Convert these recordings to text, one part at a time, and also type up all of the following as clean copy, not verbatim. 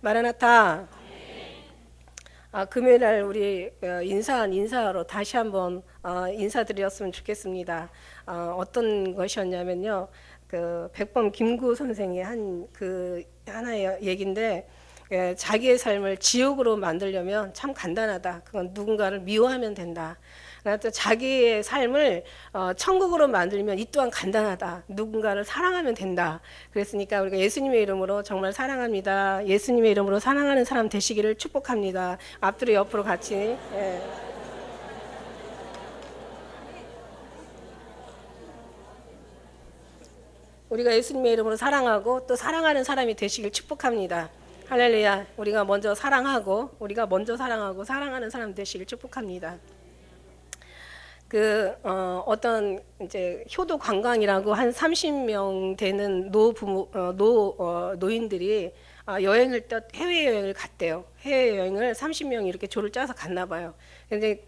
마라나타. 금요일 날 우리 인사로 다시 한번 인사드렸으면 좋겠습니다. 어떤 것이었냐면요. 그 백범 김구 선생이 한 그 하나의 얘기인데, 자기의 삶을 지옥으로 만들려면 참 간단하다. 그건 누군가를 미워하면 된다. 또 자기의 삶을 천국으로 만들면 이 또한 간단하다. 누군가를 사랑하면 된다. 그랬으니까 우리가 예수님의 이름으로 정말 사랑합니다. 예수님의 이름으로 사랑하는 사람 되시기를 축복합니다. 앞뒤로 옆으로 같이. 예. 우리가 예수님의 이름으로 사랑하고 또 사랑하는 사람이 되시길 축복합니다. 할렐루야. 우리가 먼저 사랑하고 사랑하는 사람 되시길 축복합니다. 어떤 이제 효도 관광이라고 한 30명 되는 노인들이 여행을 또 해외 여행을 갔대요. 해외 여행을 30명이 이렇게 조를 짜서 갔나 봐요. 근데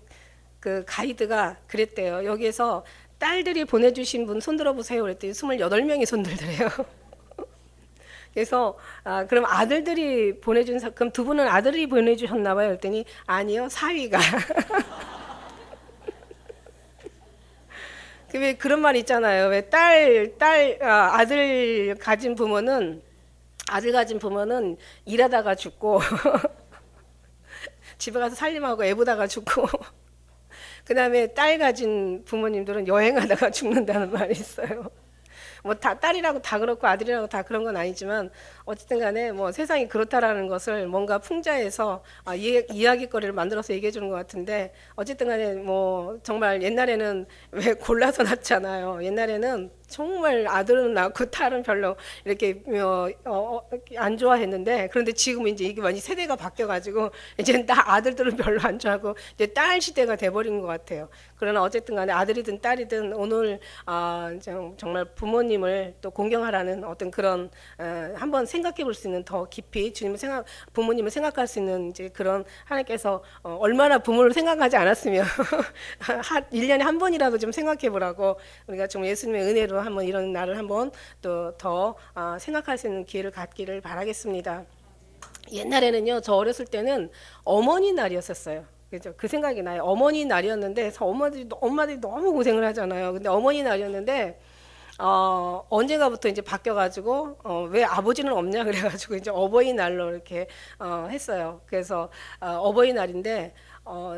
그 가이드가 그랬대요. 여기에서 딸들이 보내주신 분 손들어 보세요. 그랬더니 28명이 손들더래요. 그래서 그럼 아들들이 그럼 두 분은 아들이 보내주셨나 봐요. 그랬더니 아니요, 사위가. 왜 그런 말 있잖아요. 왜 아들 가진 부모는 일하다가 죽고 집에 가서 살림하고 애 보다가 죽고 그 다음에 딸 가진 부모님들은 여행하다가 죽는다는 말이 있어요. 뭐 다 딸이라고 다 그렇고 아들이라고 다 그런 건 아니지만 어쨌든 간에 뭐 세상이 그렇다라는 것을 뭔가 풍자해서 이야기거리를 만들어서 얘기해 주는 것 같은데, 어쨌든 간에 뭐 정말 옛날에는 왜 골라서 낳잖아요. 옛날에는 정말 아들은 낳고 딸은 별로 이렇게 안 좋아했는데, 그런데 지금 이제 이게 완전 세대가 바뀌어가지고 이제 아들들은 별로 안 좋아하고 이제 딸 시대가 돼버린 것 같아요. 그러나 어쨌든 간에 아들이든 딸이든 오늘 정말 부모님을 또 공경하라는 어떤 그런 한번 생각해 볼 수 있는, 더 깊이 부모님을 생각할 수 있는 이제 그런, 하나님께서 얼마나 부모를 생각하지 않았으면 1년에 한 번이라도 좀 생각해 보라고, 우리가 좀 예수님의 은혜로 한번 이런 날을 한번 또 더 생각할 수 있는 기회를 갖기를 바라겠습니다. 옛날에는요, 저 어렸을 때는 어머니 날이었었어요. 그죠? 그 생각이 나요. 어머니 날이었는데 엄마들이 너무 고생을 하잖아요. 근데 어머니 날이었는데 언젠가부터 이제 바뀌어가지고 왜 아버지는 없냐 그래가지고 이제 어버이날로 이렇게 했어요. 그래서 어버이날인데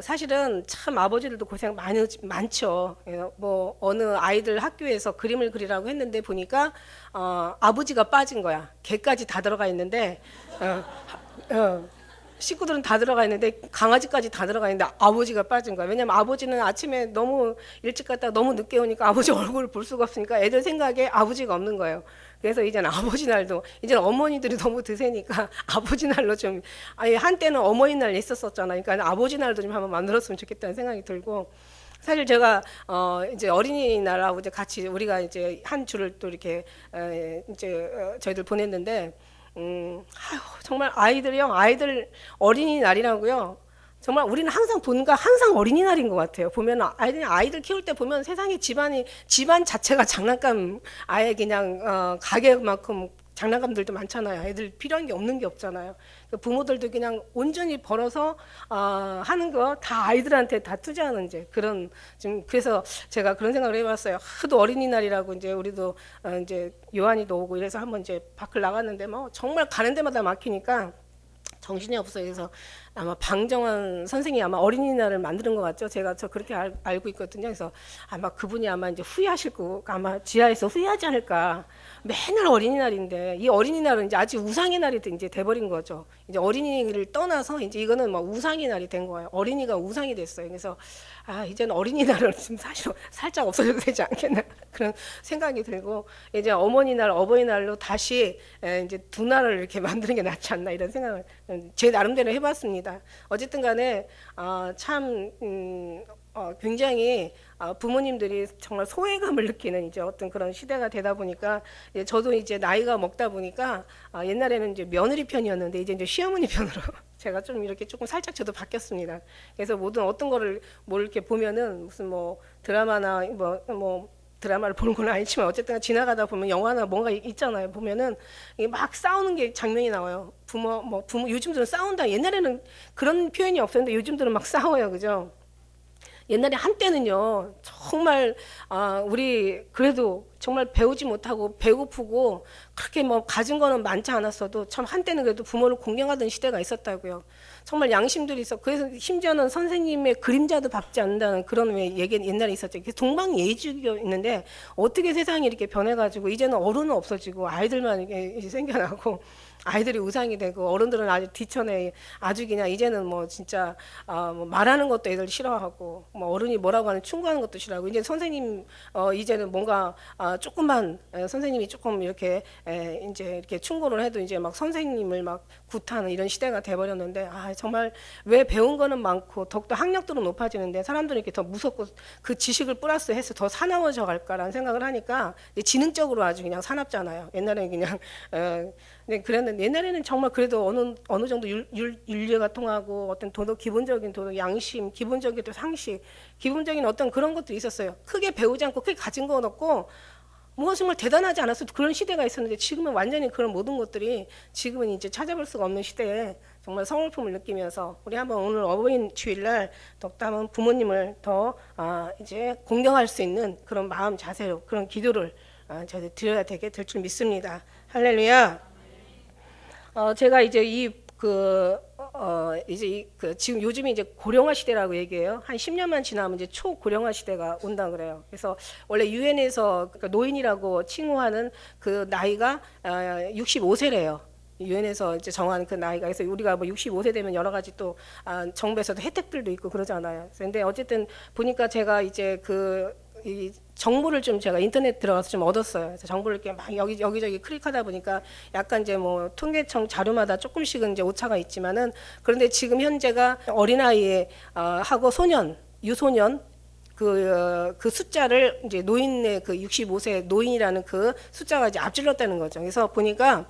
사실은 참 아버지들도 고생 많죠. 뭐 어느 아이들 학교에서 그림을 그리라고 했는데 보니까 아버지가 빠진 거야. 개까지 다 들어가 있는데 식구들은 다 들어가 있는데 강아지까지 다 들어가 있는데 아버지가 빠진 거야. 왜냐면 아버지는 아침에 너무 일찍 갔다가 너무 늦게 오니까 아버지 얼굴을 볼 수가 없으니까 애들 생각에 아버지가 없는 거예요. 그래서 이제는 아버지 날도, 이제는 어머니들이 너무 드세니까 아버지 날로 좀, 한때는 어머니날 있었었잖아요. 그러니까 아버지 날도 좀 한번 만들었으면 좋겠다는 생각이 들고, 사실 제가 이제 어린이날하고 이제 같이 우리가 이제 한 주를 또 이렇게 이제 저희들 보냈는데, 정말 아이들 어린이날이라고요. 정말 우리는 항상 항상 어린이날인 것 같아요. 보면 아이들 키울 때 보면 세상에 집안 자체가 장난감, 아예 그냥 가게만큼 장난감들도 많잖아요. 애들 필요한 게 없는 게 없잖아요. 부모들도 그냥 온전히 벌어서 하는 거 다 아이들한테 다 투자하는 이제 그런, 지금 그래서 제가 그런 생각을 해봤어요. 하도 어린이날이라고 이제 우리도 이제 요한이도 오고 이래서 한번 이제 밖을 나갔는데 뭐 정말 가는 데마다 막히니까 정신이 없어요. 그래서 아마 방정환 선생이 아마 어린이날을 만드는 것 같죠. 제가 그렇게 알고 있거든요. 그래서 아마 그분이 아마 이제 후회하실 거, 아마 지하에서 후회하지 않을까. 맨날 어린이날인데 이 어린이날은 이제 아직 우상의 날이 이제 돼버린 거죠. 이제 어린이를 떠나서 이제 이거는 뭐 우상의 날이 된 거예요. 어린이가 우상이 됐어요. 그래서 이제는 어린이날은 좀 사실 살짝 없어져도 되지 않겠나 그런 생각이 들고, 이제 어머니날, 어버이날로 다시 이제 두 날을 이렇게 만드는 게 낫지 않나 이런 생각을 제 나름대로 해봤습니다. 어쨌든 간에 참 굉장히 부모님들이 정말 소외감을 느끼는 이제 어떤 그런 시대가 되다 보니까, 저도 이제 나이가 먹다 보니까 옛날에는 이제 며느리 편이었는데 이제 시어머니 편으로 제가 좀 이렇게 조금 살짝 저도 바뀌었습니다. 그래서 어떤 거를 뭘 이렇게 보면은 무슨 뭐 드라마나 뭐 드라마를 보는 건 아니지만 어쨌든 지나가다 보면 영화나 뭔가 있잖아요. 보면은 이게 막 싸우는 게 장면이 나와요. 부모 요즘들은 싸운다. 옛날에는 그런 표현이 없었는데 요즘들은 막 싸워요, 그죠? 옛날에 한때는요 정말 우리 그래도 정말 배우지 못하고 배고프고 그렇게 뭐 가진 거는 많지 않았어도 참 한때는 그래도 부모를 공경하던 시대가 있었다고요. 정말 양심들이 있어. 그래서 심지어는 선생님의 그림자도 밟지 않는다는 그런 왜 얘기 옛날에 있었죠. 동방예의주의가 있는데 어떻게 세상이 이렇게 변해가지고 이제는 어른은 없어지고 아이들만 이렇게 생겨나고 아이들이 우상이 되고 어른들은 아주 뒤처내 아주 그냥 이제는 뭐 진짜 뭐 말하는 것도 애들 싫어하고 뭐 어른이 뭐라고 하는 충고하는 것도 싫어하고 이제 선생님 이제는 뭔가 조금만 선생님이 조금 이렇게 이제 이렇게 충고를 해도 이제 막 선생님을 막 굿하는 이런 시대가 돼버렸는데 정말 왜 배운 거는 많고 더욱더 학력들은 높아지는데 사람들이 이렇게 더 무섭고 그 지식을 플러스해서 더 사나워져 갈까라는 생각을 하니까 지능적으로 아주 그냥 사납잖아요. 옛날에는 그냥 네, 그랬는데 옛날에는 정말 그래도 어느 정도 윤리가 통하고 어떤 기본적인 도덕, 양심, 기본적인 또 상식, 기본적인 어떤 그런 것들이 있었어요. 크게 배우지 않고 크게 가진 건 없고 뭐가 정말 대단하지 않았어도 그런 시대가 있었는데 지금은 완전히 그런 모든 것들이 지금은 이제 찾아볼 수가 없는 시대에 정말 서글픔을 느끼면서 우리 한번 오늘 어버이 주일날 덕담은 부모님을 더 이제 공경할 수 있는 그런 마음 자세로 그런 기도를 저희 드려야 되게 될 줄 믿습니다. 할렐루야. 제가 이제 지금 요즘이 이제 고령화 시대라고 얘기해요. 한 10년만 지나면 이제 초고령화 시대가 온다 그래요. 그래서 원래 유엔에서 그러니까 노인이라고 칭호하는 그 나이가 65세래요. 유엔에서 이제 정한 그 나이가. 그래서 우리가 뭐 65세 되면 여러 가지 또 정부에서도 혜택들도 있고 그러잖아요. 근데 어쨌든 보니까 제가 이제 이 정보를 좀 제가 인터넷 들어가서 좀 얻었어요. 그래서 정보를 이렇게 막 여기저기 클릭하다 보니까 약간 이제 뭐 통계청 자료마다 조금씩은 이제 오차가 있지만은 그런데 지금 현재가 어린아이에 하고 유소년 그 숫자를 이제 노인의 그 65세 노인이라는 그 숫자가 이제 앞질렀다는 거죠. 그래서 보니까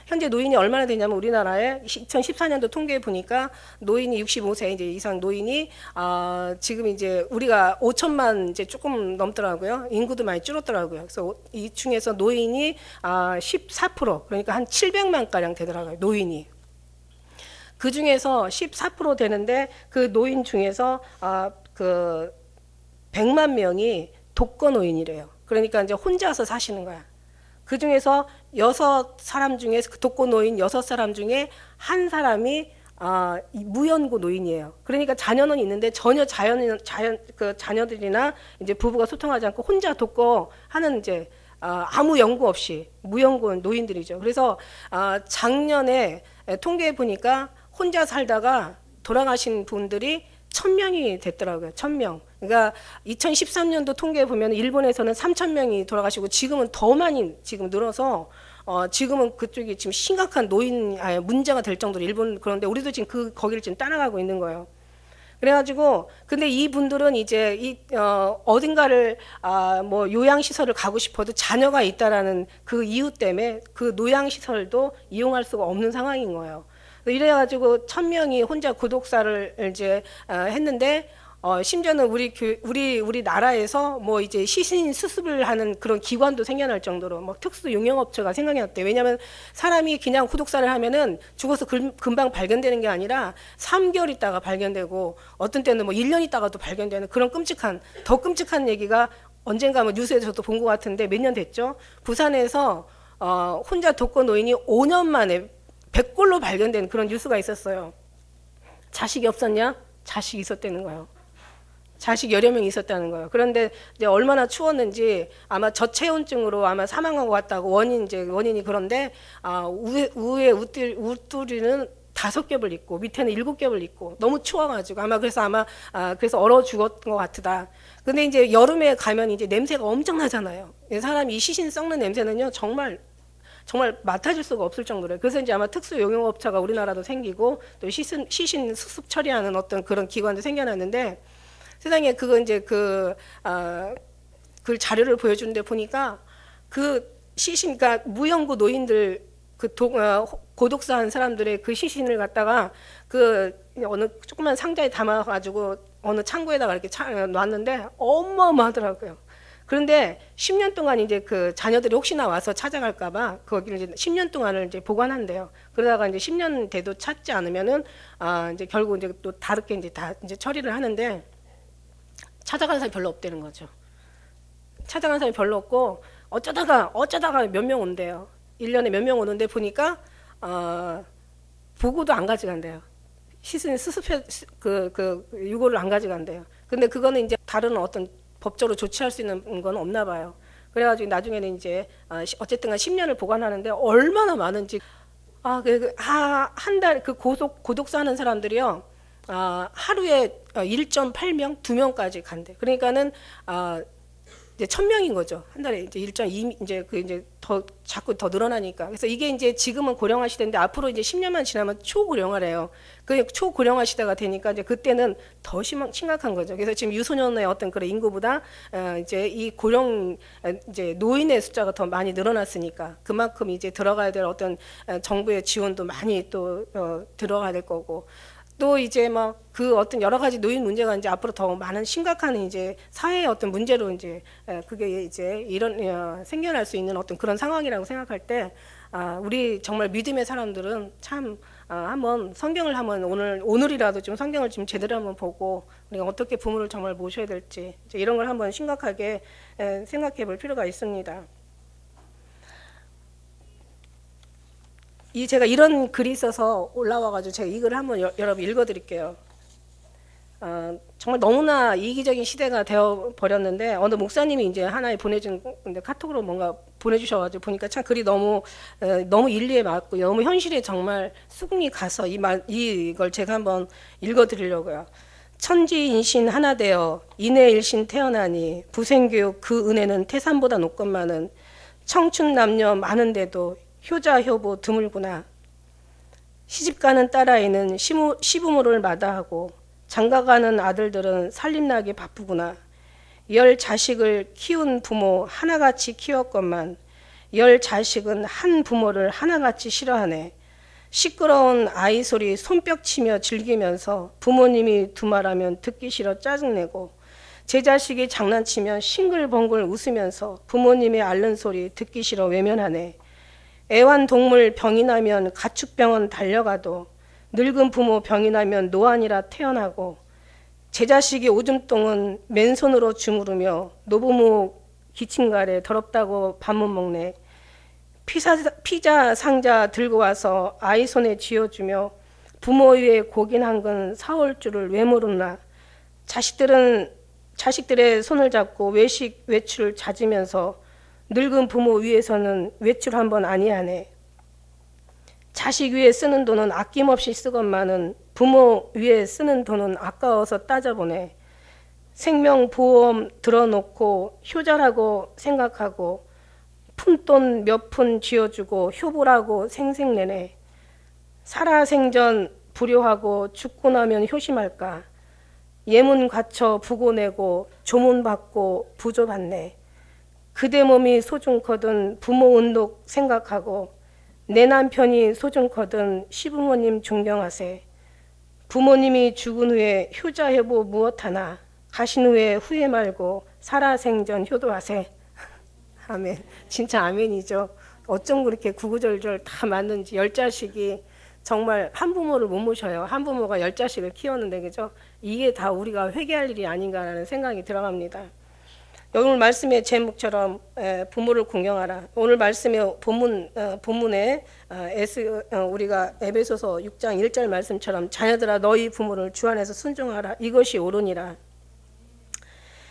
현재 노인이 얼마나 되냐면 우리나라에 2014년도 통계에 보니까 노인이 65세 이제 이상 노인이 지금 이제 우리가 5천만 이제 조금 넘더라고요. 인구도 많이 줄었더라고요. 그래서 이 중에서 노인이 14% 그러니까 한 700만 가량 되더라고요. 노인이. 그 중에서 14% 되는데 그 노인 중에서 그 100만 명이 독거 노인이래요. 그러니까 이제 혼자서 사시는 거야. 그 중에서 6사람 중에 그 독거 노인 6사람 중에 한 사람이 무연고 노인이에요. 그러니까 자녀는 있는데 전혀 그 자녀들이나 이제 부부가 소통하지 않고 혼자 독거 하는 이제 아무 연고 없이 무연고 노인들이죠. 그래서 작년에 통계해 보니까 혼자 살다가 돌아가신 분들이 1000명이 됐더라고요. 1000명. 그러니까 2013년도 통계에 보면 일본에서는 3000명이 돌아가시고 지금은 더 많이 지금 늘어서 지금은 그쪽이 지금 심각한 문제가 될 정도로 일본 그런데 우리도 지금 거기를 지금 따라가고 있는 거예요. 그래가지고 근데 이분들은 이제 어딘가를 뭐 요양시설을 가고 싶어도 자녀가 있다라는 그 이유 때문에 그 노양시설도 이용할 수가 없는 상황인 거예요. 이래가지고 1000명이 혼자 구독사를 이제 했는데 심지어는 우리 나라에서 뭐 이제 시신 수습을 하는 그런 기관도 생겨날 정도로 막 특수 용역업체가 생각이 났대. 왜냐하면 사람이 그냥 구독사를 하면은 죽어서 금방 발견되는 게 아니라 3개월 있다가 발견되고 어떤 때는 뭐 1년 있다가도 발견되는 그런 더 끔찍한 얘기가 언젠가 뭐 뉴스에서도 본 것 같은데 몇 년 됐죠. 부산에서 혼자 독거 노인이 5년 만에 백골로 발견된 그런 뉴스가 있었어요. 자식이 없었냐? 자식이 있었다는 거예요. 자식 여러 명 있었다는 거예요. 그런데 이제 얼마나 추웠는지 아마 저체온증으로 아마 사망한 것 같다고 원인이 그런데 위에 웃두리는 5겹을 입고 밑에는 7겹을 입고 너무 추워가지고 그래서 얼어 죽었던 것 같다. 근데 이제 여름에 가면 이제 냄새가 엄청나잖아요. 사람이 시신 썩는 냄새는요 정말 맡아줄 수가 없을 정도로. 그래서 이제 아마 특수 용역업체가 우리나라도 생기고 또 시신 수습 처리하는 어떤 그런 기관도 생겨났는데 세상에 그거 이제 그 자료를 보여주는데 보니까 그 그러니까 무연고 노인들 고독사한 사람들의 그 시신을 갖다가 어느 조그만 상자에 담아가지고 어느 창고에다가 이렇게 놨는데 어마어마하더라고요. 그런데 10년 동안 이제 그 자녀들이 혹시나 와서 찾아갈까봐 거기를 이제 10년 동안을 이제 보관한대요. 그러다가 이제 10년 돼도 찾지 않으면은 이제 결국 이제 또 다르게 이제 다 이제 처리를 하는데 찾아가는 사람이 별로 없다는 거죠. 찾아가는 사람이 별로 없고 어쩌다가 몇 명 온대요. 1년에 몇 명 오는데 보니까 보고도 안 가져간대요. 수습해 유고를 안 가져간대요. 근데 그거는 이제 다른 어떤 법적으로 조치할 수 있는 건 없나 봐요. 그래가지고 나중에는 이제 어쨌든 10년을 보관하는데 얼마나 많은지 한 달 그 고독사 하는 사람들이요. 하루에 1.8명, 2명까지 간대. 그러니까는 이제 1,000명인 거죠. 한 달에 이제 1.2 이제 더 자꾸 더 늘어나니까. 그래서 이게 이제 지금은 고령화 시대인데 앞으로 이제 10년만 지나면 초고령화래요. 그 초고령화 시대가 되니까 이제 그때는 더 심각한 거죠. 그래서 지금 유소년의 어떤 그런 인구보다 이제 이 이제 노인의 숫자가 더 많이 늘어났으니까 그만큼 이제 들어가야 될 어떤 정부의 지원도 많이 또 들어가야 될 거고. 또 이제 막 그 어떤 여러 가지 노인 문제가 이제 앞으로 더 많은 심각한 이제 사회의 어떤 문제로 이제 그게 이제 이런 생겨날 수 있는 어떤 그런 상황이라고 생각할 때 우리 정말 믿음의 사람들은 참 한번 성경을 한번 오늘이라도 좀 성경을 좀 제대로 한번 보고 우리가 어떻게 부모를 정말 모셔야 될지 이제 이런 걸 한번 심각하게 생각해 볼 필요가 있습니다. 제가 이런 글이 있어서 올라와가지고 제가 이 글을 한번 여러분 읽어드릴게요. 정말 너무나 이기적인 시대가 되어 버렸는데 어느 목사님이 이제 하나에 보내준 카톡으로 뭔가 보내주셔가지고 보니까 참 글이 너무 일리에 맞고 너무 현실에 정말 수긍이 가서 이걸 제가 한번 읽어드리려고요. 천지인신 하나 되어 인해일신 태어나니 부생교육 그 은혜는 태산보다 높건만은 청춘 남녀 많은데도 효자 효부 드물구나. 시집가는 딸아이는 시부모를 마다하고 장가가는 아들들은 살림나기 바쁘구나. 10 자식을 키운 부모 하나같이 키웠건만 10 자식은 한 부모를 하나같이 싫어하네. 시끄러운 아이 소리 손뼉치며 즐기면서 부모님이 두말하면 듣기 싫어 짜증내고 제 자식이 장난치면 싱글벙글 웃으면서 부모님의 앓는 소리 듣기 싫어 외면하네. 애완동물 병이 나면 가축병원 달려가도 늙은 부모 병이 나면 노안이라 태어나고 제 자식이 오줌똥은 맨손으로 주무르며 노부모 기침가래 더럽다고 밥 못 먹네. 피자 상자 들고 와서 아이 손에 쥐어주며 부모 위에 고긴 한 건 사올 줄을 왜 모르나. 자식들의 손을 잡고 외출 잦으면서 늙은 부모 위해서는 외출 한번 아니하네. 자식 위에 쓰는 돈은 아낌없이 쓰건만은 부모 위에 쓰는 돈은 아까워서 따져보네. 생명보험 들어놓고 효자라고 생각하고 푼돈 몇 푼 쥐어주고 효부라고 생색내네. 살아생전 불효하고 죽고 나면 효심할까. 예문 갖춰 부고 내고 조문 받고 부조 받네. 그대 몸이 소중거든 부모 은독 생각하고 내 남편이 소중거든 시부모님 존경하세. 부모님이 죽은 후에 효자 효부 무엇하나 가신 후에 후회 말고 살아생전 효도하세. 아멘. 진짜 아멘이죠. 어쩜 그렇게 구구절절 다 맞는지. 10자식이 정말 한 부모를 못 모셔요. 한 부모가 10자식을 키웠는데 그죠? 이게 다 우리가 회개할 일이 아닌가라는 생각이 들어갑니다. 오늘 말씀의 제목처럼 부모를 공경하라. 오늘 말씀의 본문에 우리가 에베소서 6장 1절 말씀처럼 자녀들아 너희 부모를 주 안에서 순종하라. 이것이 옳으니라.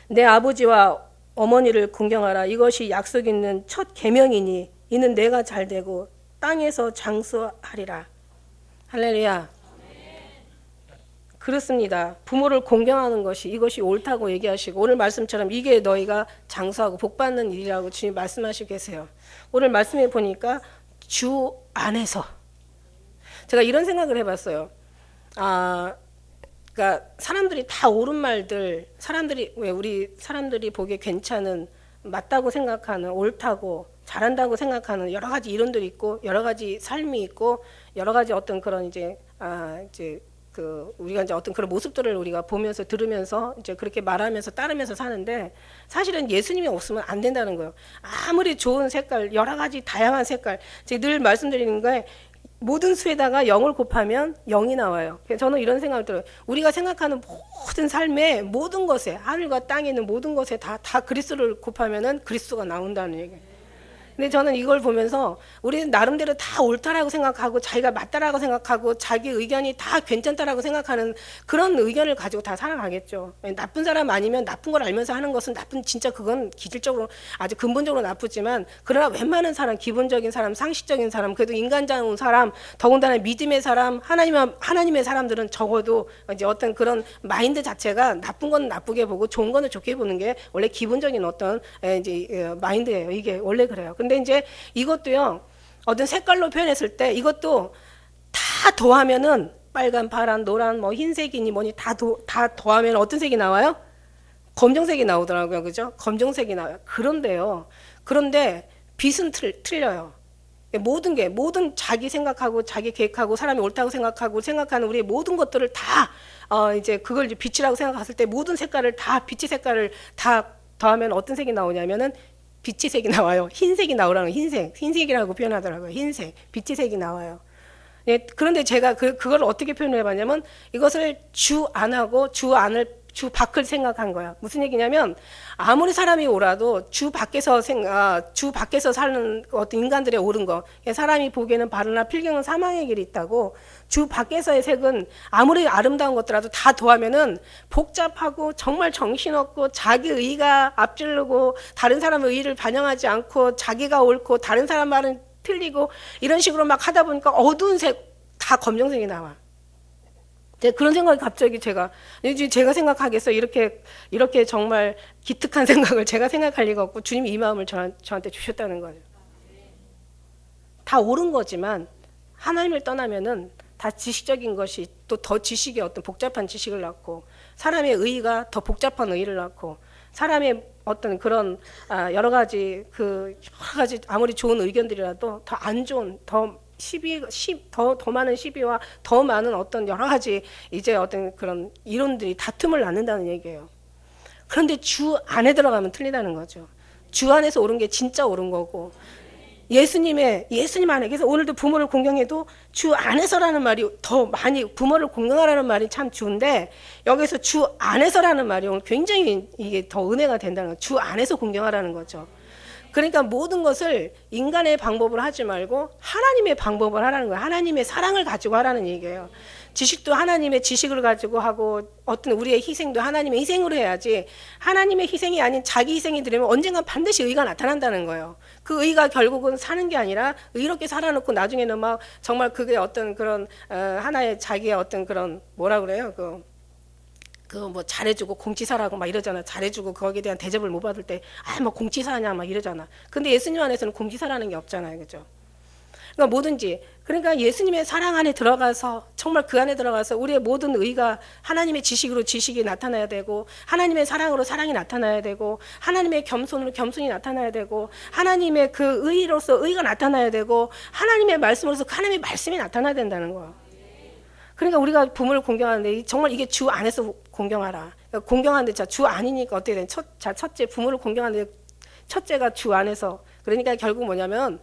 내 아버지와 어머니를 공경하라. 이것이 약속 있는 첫 계명이니 이는 내가 잘되고 땅에서 장수하리라. 할렐루야. 그렇습니다. 부모를 공경하는 것이 이것이 옳다고 얘기하시고 오늘 말씀처럼 이게 너희가 장수하고 복받는 일이라고 주님 말씀하시고 계세요. 오늘 말씀해 보니까 주 안에서 제가 이런 생각을 해봤어요. 그러니까 사람들이 다 옳은 말들, 우리 사람들이 보기에 괜찮은 맞다고 생각하는 옳다고 잘한다고 생각하는 여러 가지 이론들이 있고 여러 가지 삶이 있고 여러 가지 어떤 그런 이제 우리가 이제 어떤 그런 모습들을 우리가 보면서 들으면서 이제 그렇게 말하면서 따르면서 사는데 사실은 예수님이 없으면 안 된다는 거예요. 아무리 좋은 색깔, 여러 가지 다양한 색깔, 제가 늘 말씀드리는 거에 모든 수에다가 0을 곱하면 0이 나와요. 저는 이런 생각이 들어요. 우리가 생각하는 모든 삶의 모든 것에, 하늘과 땅에 있는 모든 것에 다 그리스도를 곱하면은 그리스도가 나온다는 얘기예요. 근데 저는 이걸 보면서 우리는 나름대로 다 옳다라고 생각하고 자기가 맞다라고 생각하고 자기 의견이 다 괜찮다라고 생각하는 그런 의견을 가지고 다 살아가겠죠. 나쁜 사람 아니면 나쁜 걸 알면서 하는 것은 진짜 그건 기질적으로 아주 근본적으로 나쁘지만 그러나 웬만한 사람, 기본적인 사람, 상식적인 사람, 그래도 인간다운 사람, 더군다나 믿음의 사람, 하나님의 사람들은 적어도 이제 어떤 그런 마인드 자체가 나쁜 건 나쁘게 보고 좋은 거는 좋게 보는 게 원래 기본적인 어떤 이제 마인드예요. 이게 원래 그래요. 근데 이제 이것도요, 어떤 색깔로 표현했을 때 이것도 다 더하면은 빨간, 파란, 노란, 뭐 흰색이니 뭐니 다 더하면 어떤 색이 나와요? 검정색이 나오더라고요. 그죠? 검정색이 나와요. 그런데 빛은 틀려요. 모든 자기 생각하고 자기 계획하고 사람이 옳다고 생각하는 우리의 모든 것들을 다 이제 그걸 이제 빛이라고 생각했을 때 모든 색깔을 다 빛의 색깔을 다 더하면 어떤 색이 나오냐면은 빛의 색이 나와요. 흰색이 나오라는 흰색이라고 표현하더라고요. 흰색, 빛의 색이 나와요. 예, 그런데 제가 그걸 어떻게 표현해봤냐면 이것을 주 안하고 주 밖을 생각한 거야. 무슨 얘기냐면 아무리 사람이 옳아도 주 밖에서 사는 어떤 인간들의 옳은 거, 사람이 보기에는 바르나 필경은 사망의 길이 있다고. 주 밖에서의 색은 아무리 아름다운 것들라도 다 더하면은 복잡하고 정말 정신없고 자기 의가 앞지르고 다른 사람의 의를 반영하지 않고 자기가 옳고 다른 사람 말은 틀리고 이런 식으로 막 하다 보니까 어두운 색, 다 검정색이 나와. 그런 생각이 갑자기 제가 생각하겠어요. 이렇게 정말 기특한 생각을 제가 생각할 리가 없고 주님이 이 마음을 저한테 주셨다는 거죠. 다 옳은 거지만 하나님을 떠나면은 다 지식적인 것이 또 더 지식이 어떤 복잡한 지식을 낳고 사람의 의의가 더 복잡한 의의를 낳고 사람의 어떤 그런 여러 가지 아무리 좋은 의견들이라도 더 안 좋은 더 많은 시비와 더 많은 어떤 여러 가지 이제 어떤 그런 이론들이 다툼을 낳는다는 얘기예요. 그런데 주 안에 들어가면 틀리다는 거죠. 주 안에서 옳은 게 진짜 옳은 거고 예수님 안에 그래서 오늘도 부모를 공경해도 주 안에서라는 말이 더 많이 부모를 공경하라는 말이 참 좋은데 여기서 주 안에서라는 말이 오늘 굉장히 이게 더 은혜가 된다는 거죠. 주 안에서 공경하라는 거죠. 그러니까 모든 것을 인간의 방법으로 하지 말고 하나님의 방법을 하라는 거예요. 하나님의 사랑을 가지고 하라는 얘기예요. 지식도 하나님의 지식을 가지고 하고 어떤 우리의 희생도 하나님의 희생으로 해야지 하나님의 희생이 아닌 자기 희생이 들으면 언젠간 반드시 의가 나타난다는 거예요. 그 의가 결국은 사는 게 아니라 의롭게 살아놓고 나중에는 막 정말 그게 어떤 그런 하나의 자기의 어떤 그런 뭐라 그래요? 뭐 잘해주고 공치사라고 막 이러잖아. 잘해주고 거기에 대한 대접을 못 받을 때 뭐 공치사냐 막 이러잖아. 근데 예수님 안에서는 공치사라는 게 없잖아요. 그죠? 그러니까 뭐든지 그러니까 예수님의 사랑 안에 들어가서 정말 그 안에 들어가서 우리의 모든 의가 하나님의 지식으로 지식이 나타나야 되고 하나님의 사랑으로 사랑이 나타나야 되고 하나님의 겸손으로 겸손이 나타나야 되고 하나님의 그 의로서 의가 나타나야 되고 하나님의 말씀으로서 하나님의 말씀이 나타나야 된다는 거야. 그러니까 우리가 부모를 공경하는데 정말 이게 주 안에서 공경하라. 그러니까 공경하는데 주 아니니까 어떻게 되냐. 첫째 부모를 공경하는데 첫째가 주 안에서 그러니까 결국 뭐냐면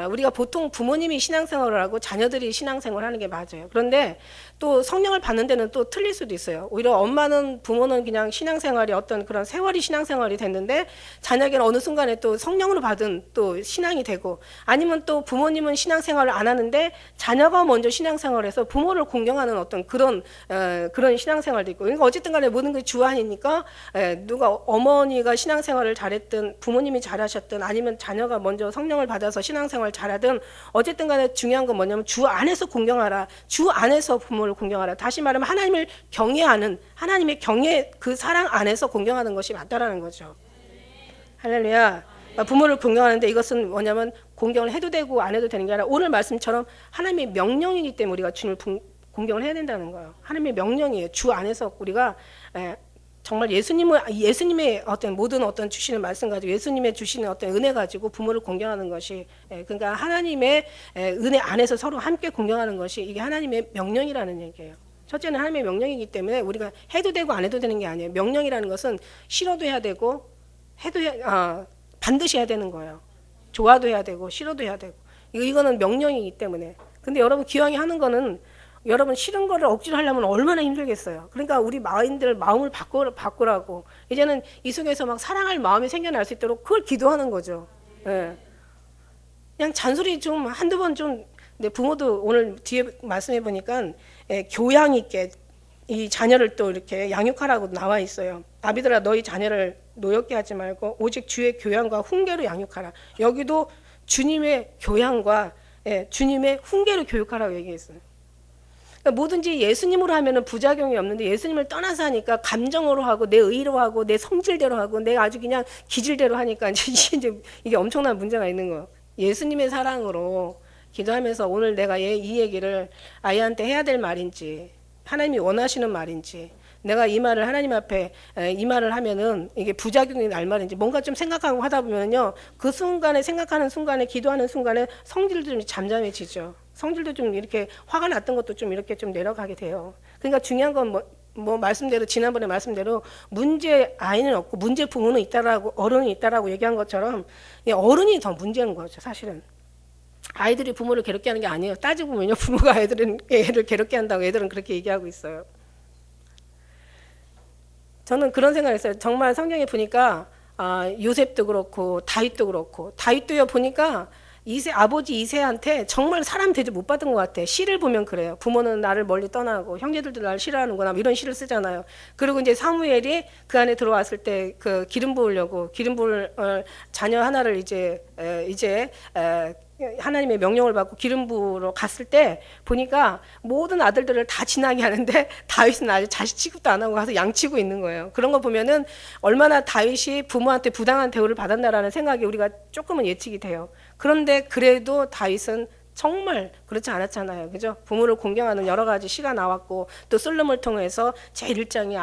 우리가 보통 부모님이 신앙생활을 하고 자녀들이 신앙생활을 하는 게 맞아요. 그런데 또 성령을 받는 데는 또 틀릴 수도 있어요. 오히려 부모는 그냥 신앙생활이 어떤 그런 세월이 신앙생활이 됐는데 자녀에게는 어느 순간에 또 성령으로 받은 또 신앙이 되고 아니면 또 부모님은 신앙생활을 안 하는데 자녀가 먼저 신앙생활해서 부모를 공경하는 어떤 그런 신앙생활도 있고 그러니까 어쨌든 간에 모든 게 주 안이니까 누가 어머니가 신앙생활을 잘했든 부모님이 잘하셨든 아니면 자녀가 먼저 성령을 받아서 신앙생활 잘하든 어쨌든 간에 중요한 건 뭐냐면 주 안에서 공경하라. 주 안에서 부모를 공경하라. 다시 말하면 하나님을 경외하는 하나님의 경외 그 사랑 안에서 공경하는 것이 맞다라는 거죠. 할렐루야. 부모를 공경하는데 이것은 뭐냐면 공경을 해도 되고 안 해도 되는 게 아니라 오늘 말씀처럼 하나님의 명령이기 때문에 우리가 주님을 공경을 해야 된다는 거예요. 하나님의 명령이에요. 주 안에서 우리가 정말 예수님의 어떤 모든 어떤 주시는 말씀 가지고 예수님의 주시는 어떤 은혜 가지고 부모를 공경하는 것이 그러니까 하나님의 은혜 안에서 서로 함께 공경하는 것이 이게 하나님의 명령이라는 얘기예요. 첫째는 하나님의 명령이기 때문에 우리가 해도 되고 안 해도 되는 게 아니에요. 명령이라는 것은 싫어도 해야 되고 반드시 해야 되는 거예요. 좋아도 해야 되고 싫어도 해야 되고 이거는 명령이기 때문에. 근데 여러분 기왕에 하는 거는 여러분 싫은 거를 억지로 하려면 얼마나 힘들겠어요. 그러니까 우리 마음을 바꾸라고. 이제는 이 속에서 막 사랑할 마음이 생겨날 수 있도록 그걸 기도하는 거죠. 예. 그냥 잔소리 좀 한두 번 좀. 근데 부모도 오늘 뒤에 말씀해 보니까 교양 있게 이 자녀를 또 이렇게 양육하라고 나와 있어요. 아비들아 너희 자녀를 노엽게 하지 말고 오직 주의 교양과 훈계로 양육하라. 여기도 주님의 교양과 주님의 훈계로 교육하라고 얘기했어요. 그러니까 뭐든지 예수님으로 하면은 부작용이 없는데 예수님을 떠나서 하니까 감정으로 하고 내 의로 하고 내 성질대로 하고 내가 아주 그냥 기질대로 하니까 이제 이게 엄청난 문제가 있는 거예요. 예수님의 사랑으로 기도하면서 오늘 내가 이 얘기를 아이한테 해야 될 말인지 하나님이 원하시는 말인지 내가 이 말을 하나님 앞에 이 말을 하면은 이게 부작용이 날 말인지 뭔가 좀 생각하고 하다 보면요 그 순간에 생각하는 순간에 기도하는 순간에 성질도 좀 잠잠해지죠. 성질도 좀 이렇게 화가 났던 것도 좀 이렇게 좀 내려가게 돼요. 그러니까 중요한 건 뭐 말씀대로 지난번에 말씀대로 문제 아이는 없고 문제 부모는 있다라고 어른이 있다라고 얘기한 것처럼 어른이 더 문제인 거죠 사실은. 아이들이 부모를 괴롭게 하는 게 아니에요. 따지고 보면요 부모가 애를 괴롭게 한다고 애들은 그렇게 얘기하고 있어요. 저는 그런 생각을 했어요. 정말 성경에 보니까 요셉도 그렇고 다윗도 그렇고 다윗도요 보니까 아버지 이새한테 정말 사람 대접 못 받은 것 같아. 시를 보면 그래요. 부모는 나를 멀리 떠나고 형제들도 나를 싫어하는구나 이런 시를 쓰잖아요. 그리고 이제 사무엘이 그 안에 들어왔을 때 그 기름 부으려고 기름 부을 자녀 하나를 이제 하나님의 명령을 받고 기름 부으러 갔을 때 보니까 모든 아들들을 다 지나게 하는데 다윗은 아직 자식 취급도 안 하고 가서 양치고 있는 거예요. 그런 거 보면은 얼마나 다윗이 부모한테 부당한 대우를 받았나라는 생각이 우리가 조금은 예측이 돼요. 그런데 그래도 다윗은 정말 그렇지 않았잖아요. 그죠? 부모를 공경하는 여러 가지 시가 나왔고 또 솔로몬을 통해서 제1장이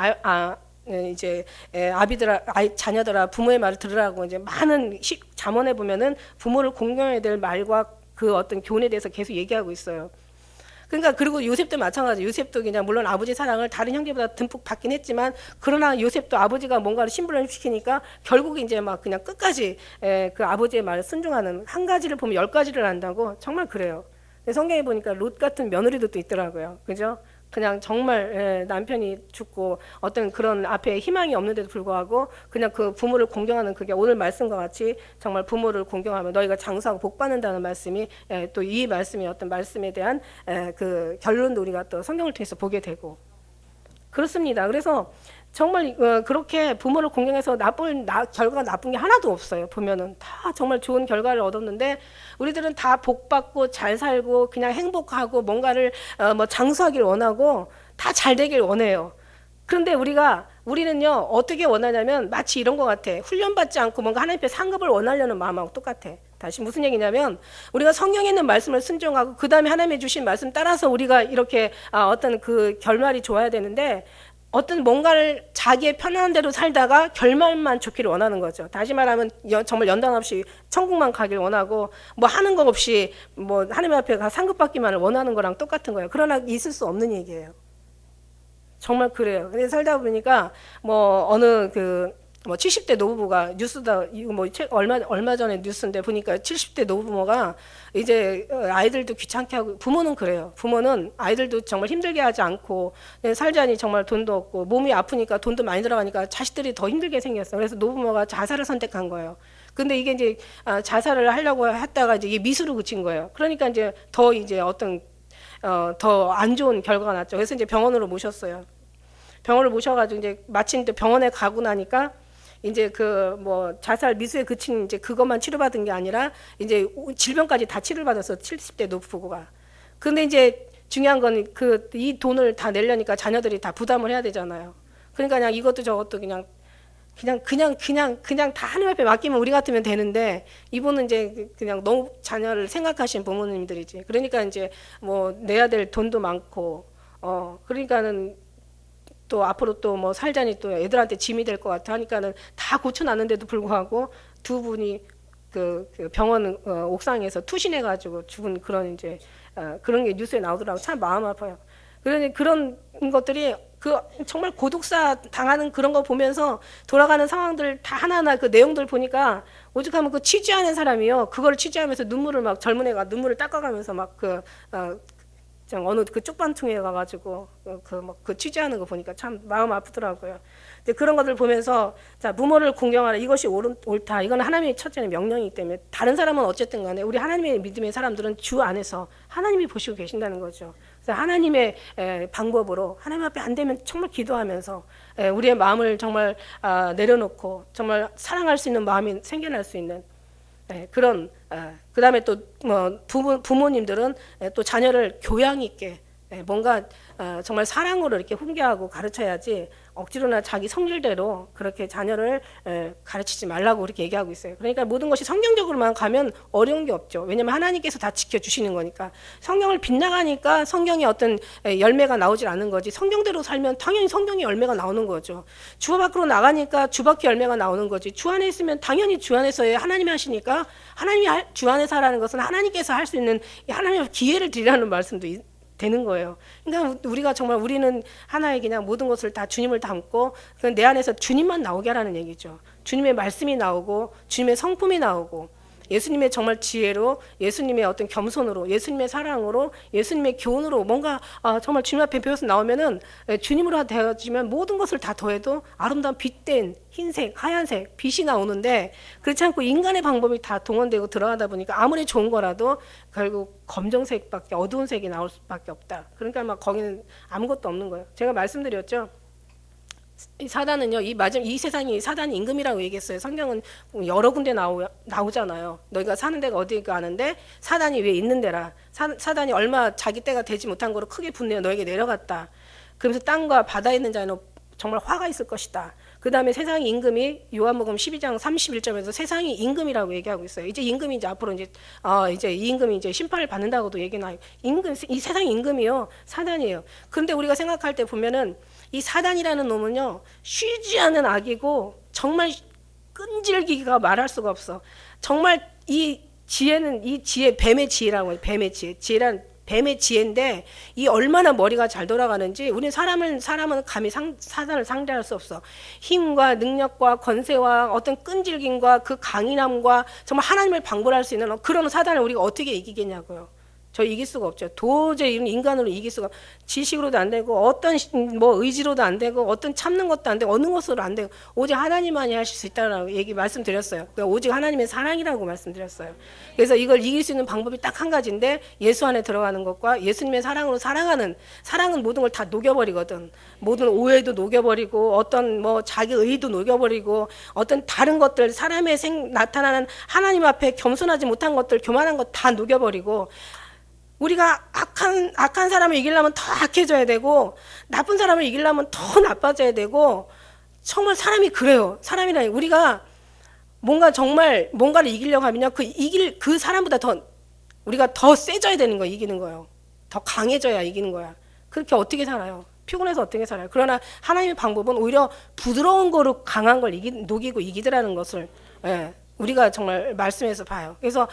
아비들아 자녀들아 부모의 말을 들으라고 이제 많은 잠언에 보면은 부모를 공경해야 될 말과 그 어떤 교훈에 대해서 계속 얘기하고 있어요. 그러니까 그리고 요셉도 마찬가지. 요셉도 그냥 물론 아버지 사랑을 다른 형제보다 듬뿍 받긴 했지만 그러나 요셉도 아버지가 뭔가를 심부름 시키니까 결국 이제 막 그냥 끝까지 그 아버지의 말을 순종하는 한 가지를 보면 10가지를 한다고 정말 그래요. 성경에 보니까 롯 같은 며느리도 또 있더라고요. 그죠? 그냥 정말 남편이 죽고 어떤 그런 앞에 희망이 없는데도 불구하고 그냥 그 부모를 공경하는 그게 오늘 말씀과 같이 정말 부모를 공경하면 너희가 장수하고 복 받는다는 말씀이 또 이 말씀이 어떤 말씀에 대한 그 결론도 우리가 또 성경을 통해서 보게 되고 그렇습니다. 그래서 정말 그렇게 부모를 공경해서 결과가 나쁜 게 하나도 없어요. 보면은 다 정말 좋은 결과를 얻었는데 우리들은 다 복받고 잘 살고 그냥 행복하고 뭔가를 뭐 장수하길 원하고 다 잘 되길 원해요. 그런데 우리는요 어떻게 원하냐면 마치 이런 것 같아. 훈련받지 않고 뭔가 하나님 앞에 상급을 원하려는 마음하고 똑같아. 다시 무슨 얘기냐면 우리가 성경에 있는 말씀을 순종하고 그 다음에 하나님이 주신 말씀 따라서 우리가 이렇게 어떤 그 결말이 좋아야 되는데 어떤 뭔가를 자기의 편안한 대로 살다가 결말만 좋기를 원하는 거죠. 다시 말하면 정말 연단 없이 천국만 가길 원하고 뭐 하는 거 없이 뭐 하나님 앞에 가 상급받기만을 원하는 거랑 똑같은 거예요. 그러나 있을 수 없는 얘기예요. 정말 그래요. 근데 살다 보니까 뭐 어느 뭐 70대 노부부가 뉴스다 이거 뭐 책 얼마 전에 뉴스인데 보니까 70대 노부모가 이제 아이들도 귀찮게 하고 부모는 그래요. 부모는 아이들도 정말 힘들게 하지 않고 살자니 정말 돈도 없고 몸이 아프니까 돈도 많이 들어가니까 자식들이 더 힘들게 생겼어. 그래서 노부모가 자살을 선택한 거예요. 근데 이게 이제 자살을 하려고 했다가 이제 이게 미수로 그친 거예요. 그러니까 이제 더 어떤 더 안 좋은 결과가 났죠. 그래서 이제 병원으로 모셨어요. 병원을 모셔가지고 이제 마침 또 병원에 가고 나니까 이제 그 뭐 자살 미수에 그친 이제 그것만 치료받은 게 아니라 이제 질병까지 다 치료받았어. 70대 노부부가. 근데 이제 중요한 건 이 돈을 다 내려니까 자녀들이 다 부담을 해야 되잖아요. 그러니까 그냥 이것도 저것도 그냥 다 하나님 앞에 맡기면 우리 같으면 되는데 이분은 이제 그냥 너무 자녀를 생각하신 부모님들이지. 그러니까 이제 뭐 내야 될 돈도 많고 그러니까는 또 앞으로 또 뭐 살자니 또 애들한테 짐이 될 것 같아 하니까는 다 고쳐놨는데도 불구하고 두 분이 그 병원 옥상에서 투신해가지고 죽은 그런 이제 그런 게 뉴스에 나오더라고. 참 마음 아파요. 그러니 그런 것들이 그 정말 고독사 당하는 그런 거 보면서 돌아가는 상황들 다 하나하나 그 내용들 보니까 오죽하면 그 취재하는 사람이요. 그걸 취재하면서 눈물을 막 젊은 애가 눈물을 닦아가면서 막 어느 그 쪽방통에 가가지고 그 취재하는 거 보니까 참 마음 아프더라고요. 근데 그런 것들 보면서 자 부모를 공경하라 이것이 옳다. 이건 하나님의 첫째는 명령이기 때문에 다른 사람은 어쨌든 간에 우리 하나님의 믿음의 사람들은 주 안에서 하나님이 보시고 계신다는 거죠. 그래서 하나님의 방법으로 하나님 앞에 안 되면 정말 기도하면서 우리의 마음을 정말 내려놓고 정말 사랑할 수 있는 마음이 생겨날 수 있는 그런 그다음에 또 부모님들은 또 자녀를 교양 있게 뭔가 정말 사랑으로 이렇게 훈계하고 가르쳐야지 억지로나 자기 성질대로 그렇게 자녀를 가르치지 말라고 그렇게 얘기하고 있어요. 그러니까 모든 것이 성경적으로만 가면 어려운 게 없죠. 왜냐하면 하나님께서 다 지켜주시는 거니까. 성경을 빗나가니까 성경에 어떤 열매가 나오질 않는 거지. 성경대로 살면 당연히 성경의 열매가 나오는 거죠. 주 밖으로 나가니까 주 밖의 열매가 나오는 거지. 주 안에 있으면 당연히 주 안에서의 하나님이 하시니까 하나님이 주 안에서 하라는 것은 하나님께서 할 수 있는 하나님의 기회를 드리라는 말씀도 되는 거예요. 그러니까 우리가 정말 우리는 하나의 그냥 모든 것을 다 주님을 담고 내 안에서 주님만 나오게 하라는 얘기죠. 주님의 말씀이 나오고 주님의 성품이 나오고 예수님의 정말 지혜로 예수님의 어떤 겸손으로 예수님의 사랑으로 예수님의 교훈으로 뭔가 정말 주님 앞에 배워서 나오면은 주님으로 되어지면 모든 것을 다 더해도 아름다운 빛된 흰색, 하얀색, 빛이 나오는데 그렇지 않고 인간의 방법이 다 동원되고 들어가다 보니까 아무리 좋은 거라도 결국 검정색밖에 어두운 색이 나올 수밖에 없다. 그러니까 막 거기는 아무것도 없는 거예요. 제가 말씀드렸죠. 이 사단은요, 이 세상이 사단이 임금이라고 얘기했어요. 성경은 여러 군데 나오잖아요. 너희가 사는 데가 어디가 아는데 사단이 왜 있는 데라. 사단이 얼마 자기 때가 되지 못한 거로 크게 분내어 너에게 내려갔다. 그러면서 땅과 바다에 있는 자는 정말 화가 있을 것이다. 그 다음에 세상의 임금이 요한복음 12장 31절에서 세상이 임금이라고 얘기하고 있어요. 이제 임금이 이제 앞으로 이제 이 임금이 이제 심판을 받는다고도 얘기나요. 이 세상의 임금이요 사단이에요. 그런데 우리가 생각할 때 보면은 이 사단이라는 놈은요 쉬지 않는 악이고 정말 끈질기가 말할 수가 없어. 정말 이 지혜는 이 지혜 뱀의 지혜라고 해요. 뱀의 지혜란 뱀의 지혜인데 이 얼마나 머리가 잘 돌아가는지 우리 사람은 감히 사단을 상대할 수 없어. 힘과 능력과 권세와 어떤 끈질김과 그 강인함과 정말 하나님을 방불할 수 있는 그런 사단을 우리가 어떻게 이기겠냐고요. 저 이길 수가 없죠. 도저히 인간으로 이길 수가 지식으로도 안 되고 어떤 의지로도 안 되고 어떤 참는 것도 안 되고 어느 것으로 안 되고 오직 하나님만이 하실 수 있다라고 말씀드렸어요. 그러니까 오직 하나님의 사랑이라고 말씀드렸어요. 그래서 이걸 이길 수 있는 방법이 딱 한 가지인데 예수 안에 들어가는 것과 예수님의 사랑으로 사랑은 모든 걸 다 녹여버리거든. 모든 오해도 녹여버리고 어떤 자기 의도 녹여버리고 어떤 다른 것들 사람의 나타나는 하나님 앞에 겸손하지 못한 것들 교만한 것 다 녹여버리고 우리가 악한 사람을 이기려면 더 악해져야 되고 나쁜 사람을 이기려면 더 나빠져야 되고 정말 사람이 그래요. 사람이라니 우리가 정말 뭔가를 이기려고 하면요 그 사람보다 우리가 더 세져야 되는 거예요. 이기는 거예요. 더 강해져야 이기는 거야. 그렇게 어떻게 살아요? 피곤해서 어떻게 살아요? 그러나 하나님의 방법은 오히려 부드러운 거로 강한 걸 녹이고 이기더라는 것을 우리가 정말 말씀에서 봐요. 그래서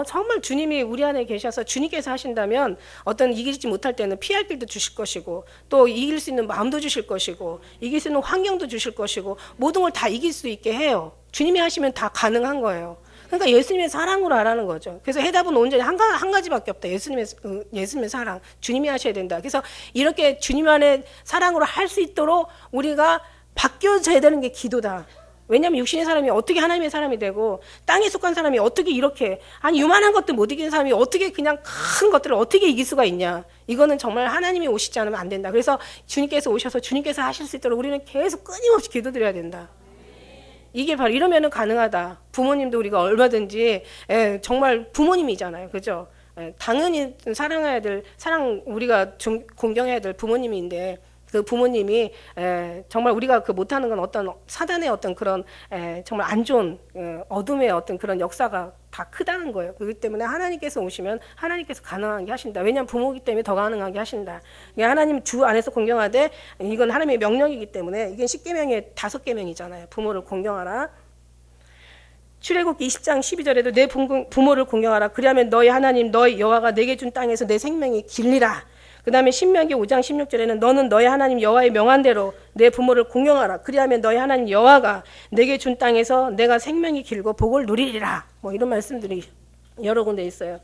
정말 주님이 우리 안에 계셔서 주님께서 하신다면 어떤 이기지 못할 때는 피할 길도 주실 것이고 또 이길 수 있는 마음도 주실 것이고 이길 수 있는 환경도 주실 것이고 모든 걸 다 이길 수 있게 해요. 주님이 하시면 다 가능한 거예요. 그러니까 예수님의 사랑으로 하라는 거죠. 그래서 해답은 온전히 한 가지밖에 없다. 예수님의 사랑. 주님이 하셔야 된다. 그래서 이렇게 주님 안에 사랑으로 할 수 있도록 우리가 바뀌어져야 되는 게 기도다. 왜냐하면 육신의 사람이 어떻게 하나님의 사람이 되고 땅에 속한 사람이 어떻게 이렇게 유만한 것도 못 이기는 사람이 어떻게 그냥 큰 것들을 어떻게 이길 수가 있냐. 이거는 정말 하나님이 오시지 않으면 안 된다. 그래서 주님께서 오셔서 주님께서 하실 수 있도록 우리는 계속 끊임없이 기도드려야 된다. 이게 바로 이러면은 가능하다. 부모님도 우리가 얼마든지 정말 부모님이잖아요. 그죠? 당연히 우리가 공경해야 될 부모님인데 그 부모님이 정말 우리가 못하는 건 어떤 사단의 어떤 그런 정말 안 좋은 어둠의 어떤 그런 역사가 다 크다는 거예요. 그렇기 때문에 하나님께서 오시면 하나님께서 가능하게 하신다. 왜냐하면 부모이기 때문에 더 가능하게 하신다. 하나님 주 안에서 공경하되 이건 하나님의 명령이기 때문에 이게 10계명의 5계명이잖아요. 부모를 공경하라. 출애굽기 20장 12절에도 내 부모를 공경하라. 그리하면 너희 하나님 너희 여호와가 내게 준 땅에서 내 생명이 길리라. 그 다음에 신명기 5장 16절에는 너는 너의 하나님 여호와의 명한대로 내 부모를 공경하라. 그리하면 너의 하나님 여호와가 내게 준 땅에서 내가 생명이 길고 복을 누리리라. 뭐 이런 말씀들이 여러 군데 있어요.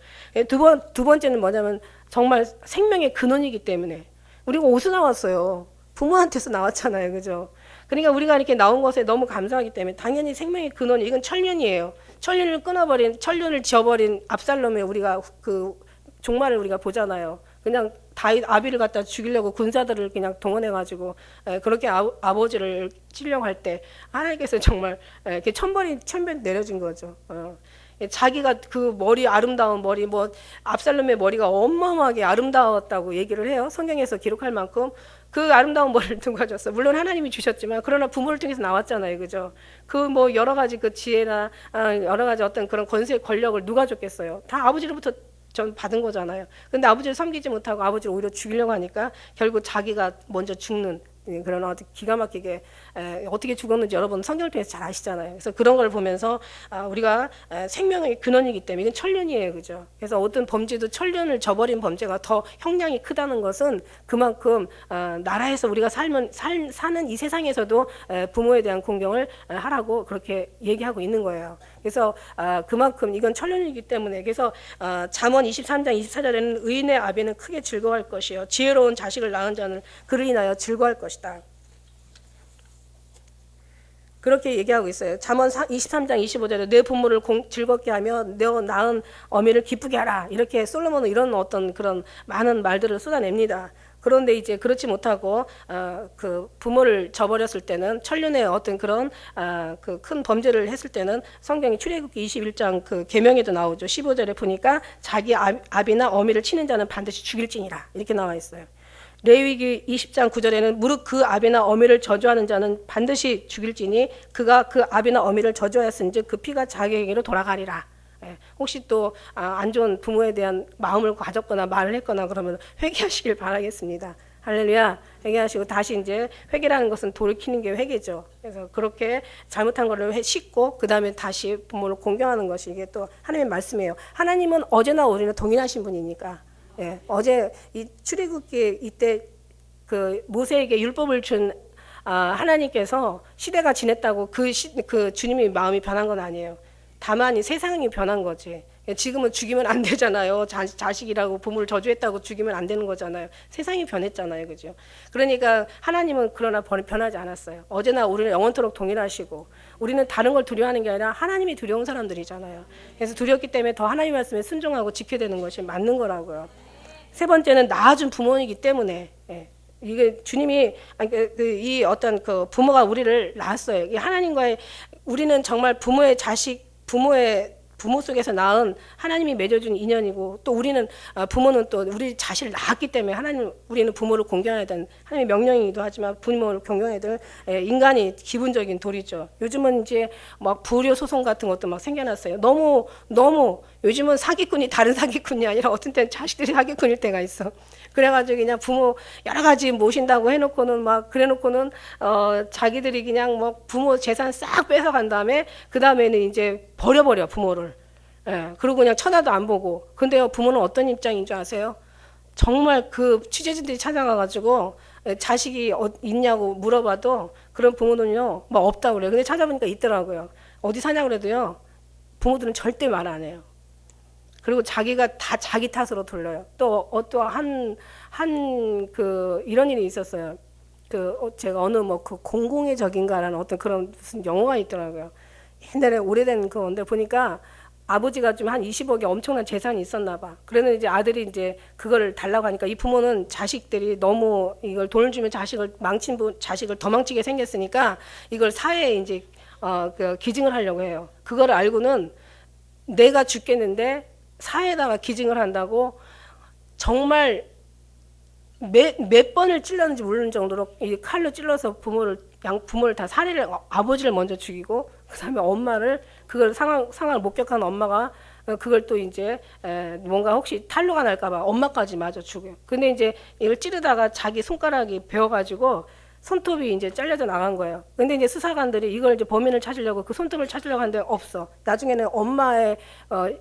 두 번째는 뭐냐면 정말 생명의 근원이기 때문에 우리가 어디서 나왔어요? 부모한테서 나왔잖아요. 그죠? 그러니까 우리가 이렇게 나온 것에 너무 감사하기 때문에 당연히 생명의 근원이 이건 천륜이에요. 천륜을 지어버린 압살롬의 우리가 그 종말을 우리가 보잖아요. 그냥 다윗 아비를 갖다 죽이려고 군사들을 그냥 동원해가지고 그렇게 아버지를 치려고 할 때 하나님께서 정말 이렇게 천벌 내려진 거죠. 자기가 그 머리 아름다운 머리 뭐 압살롬의 머리가 어마어마하게 아름다웠다고 얘기를 해요. 성경에서 기록할 만큼 그 아름다운 머리를 누가 줬어? 물론 하나님이 주셨지만 그러나 부모를 통해서 나왔잖아요, 그죠? 그 뭐 여러 가지 그 지혜나 여러 가지 어떤 그런 권세 권력을 누가 줬겠어요? 다 아버지로부터 전 받은 거잖아요. 근데 아버지를 섬기지 못하고 아버지를 오히려 죽이려고 하니까 결국 자기가 먼저 죽는 그런 아주 기가 막히게 어떻게 죽었는지 여러분 성경을 통해서 잘 아시잖아요. 그래서 그런 걸 보면서 우리가 생명의 근원이기 때문에 이건 천륜이에요, 그죠? 그래서 어떤 범죄도 천륜을 저버린 범죄가 더 형량이 크다는 것은 그만큼 나라에서 우리가 사는 이 세상에서도 부모에 대한 공경을 하라고 그렇게 얘기하고 있는 거예요. 그래서 그만큼 이건 천륜이기 때문에 그래서 잠언 23장 24절에는 의인의 아비는 크게 즐거워할 것이요 지혜로운 자식을 낳은 자는 그를 인하여 즐거워할 것이다. 그렇게 얘기하고 있어요. 잠언 23장 25절에 내 부모를 즐겁게 하며 내 낳은 어미를 기쁘게 하라. 이렇게 솔로몬은 이런 어떤 그런 많은 말들을 쏟아냅니다. 그런데 이제 그렇지 못하고 그 부모를 저버렸을 때는 천륜의 어떤 그런 그 큰 범죄를 했을 때는 성경이 출애굽기 21장 그 계명에도 나오죠. 15절에 보니까 자기 아비나 어미를 치는 자는 반드시 죽일지니라 이렇게 나와 있어요. 레위기 20장 9절에는 무릇 그 아비나 어미를 저주하는 자는 반드시 죽일지니 그가 그 아비나 어미를 저주하였은즉 그 피가 자기에게로 돌아가리라. 혹시 또 안 좋은 부모에 대한 마음을 가졌거나 말을 했거나 그러면 회개하시길 바라겠습니다. 할렐루야. 회개하시고 다시 이제 회개라는 것은 돌이키는 게 회개죠. 그래서 그렇게 잘못한 거를 씻고 그 다음에 다시 부모를 공경하는 것이 이게 또 하나님의 말씀이에요. 하나님은 어제나 오늘이나 동일하신 분이니까. 어제 이 출애굽기 이때 그 모세에게 율법을 준 하나님께서 시대가 지냈다고 그 주님의 마음이 변한 건 아니에요. 다만 이 세상이 변한 거지. 지금은 죽이면 안 되잖아요. 자식이라고 부모를 저주했다고 죽이면 안 되는 거잖아요. 세상이 변했잖아요. 그죠? 그러니까 하나님은 그러나 변하지 않았어요. 어제나 우리는 영원토록 동일하시고 우리는 다른 걸 두려워하는 게 아니라 하나님이 두려운 사람들이잖아요. 그래서 두렵기 때문에 더 하나님의 말씀에 순종하고 지켜야 되는 것이 맞는 거라고요. 세 번째는 낳아준 부모이기 때문에 이게 주님이 이 어떤 그 부모가 우리를 낳았어요. 이 하나님과의 우리는 정말 부모 속에서 낳은 하나님이 맺어준 인연이고 또 우리는 부모는 또 우리 자식을 낳았기 때문에 우리는 부모를 공경해야 되는 하나님의 명령이기도 하지만 부모를 공경해야 되는 인간이 기본적인 도리죠. 요즘은 이제 막 불효 소송 같은 것도 막 생겨났어요. 너무 요즘은 사기꾼이 다른 사기꾼이 아니라 어떤 때는 자식들이 사기꾼일 때가 있어. 그래가지고 그냥 부모 여러 가지 모신다고 해놓고는 막 그래놓고는 자기들이 그냥 뭐 부모 재산 싹 뺏어간 다음에 그 다음에는 이제 버려버려 부모를. 그리고 그냥 쳐다도 안 보고. 근데요 부모는 어떤 입장인 줄 아세요? 정말 그 취재진들이 찾아가가지고 자식이 있냐고 물어봐도 그런 부모는요 막 없다고 그래요. 근데 찾아보니까 있더라고요. 어디 사냐 그래도요 부모들은 절대 말 안 해요. 그리고 자기가 다 자기 탓으로 돌려요. 또 어떠한 그 이런 일이 있었어요. 제가 어느 뭐 그 공공의 적인가라는 어떤 그런 무슨 영화가 있더라고요. 옛날에 오래된 그건데 보니까 아버지가 좀 한 20억의 엄청난 재산이 있었나 봐. 그러는 이제 아들이 이제 그거를 달라고 하니까 이 부모는 자식들이 너무 이걸 돈을 주면 자식을 더 망치게 생겼으니까 이걸 사회에 이제 그 기증을 하려고 해요. 그걸 알고는 내가 죽겠는데 사회에다가 기증을 한다고 정말 몇 번을 찔렀는지 모르는 정도로 이 칼로 찔러서 부모를 다 아버지를 먼저 죽이고 그다음에 엄마를 그걸 상황을 목격한 엄마가 그걸 또 이제 뭔가 혹시 탈로가 날까봐 엄마까지 마저 죽여요. 근데 이제 이걸 찌르다가 자기 손가락이 베어가지고 손톱이 이제 잘려져 나간 거예요. 근데 이제 수사관들이 이걸 이제 범인을 찾으려고 그 손톱을 찾으려고 하는데 없어. 나중에는 엄마의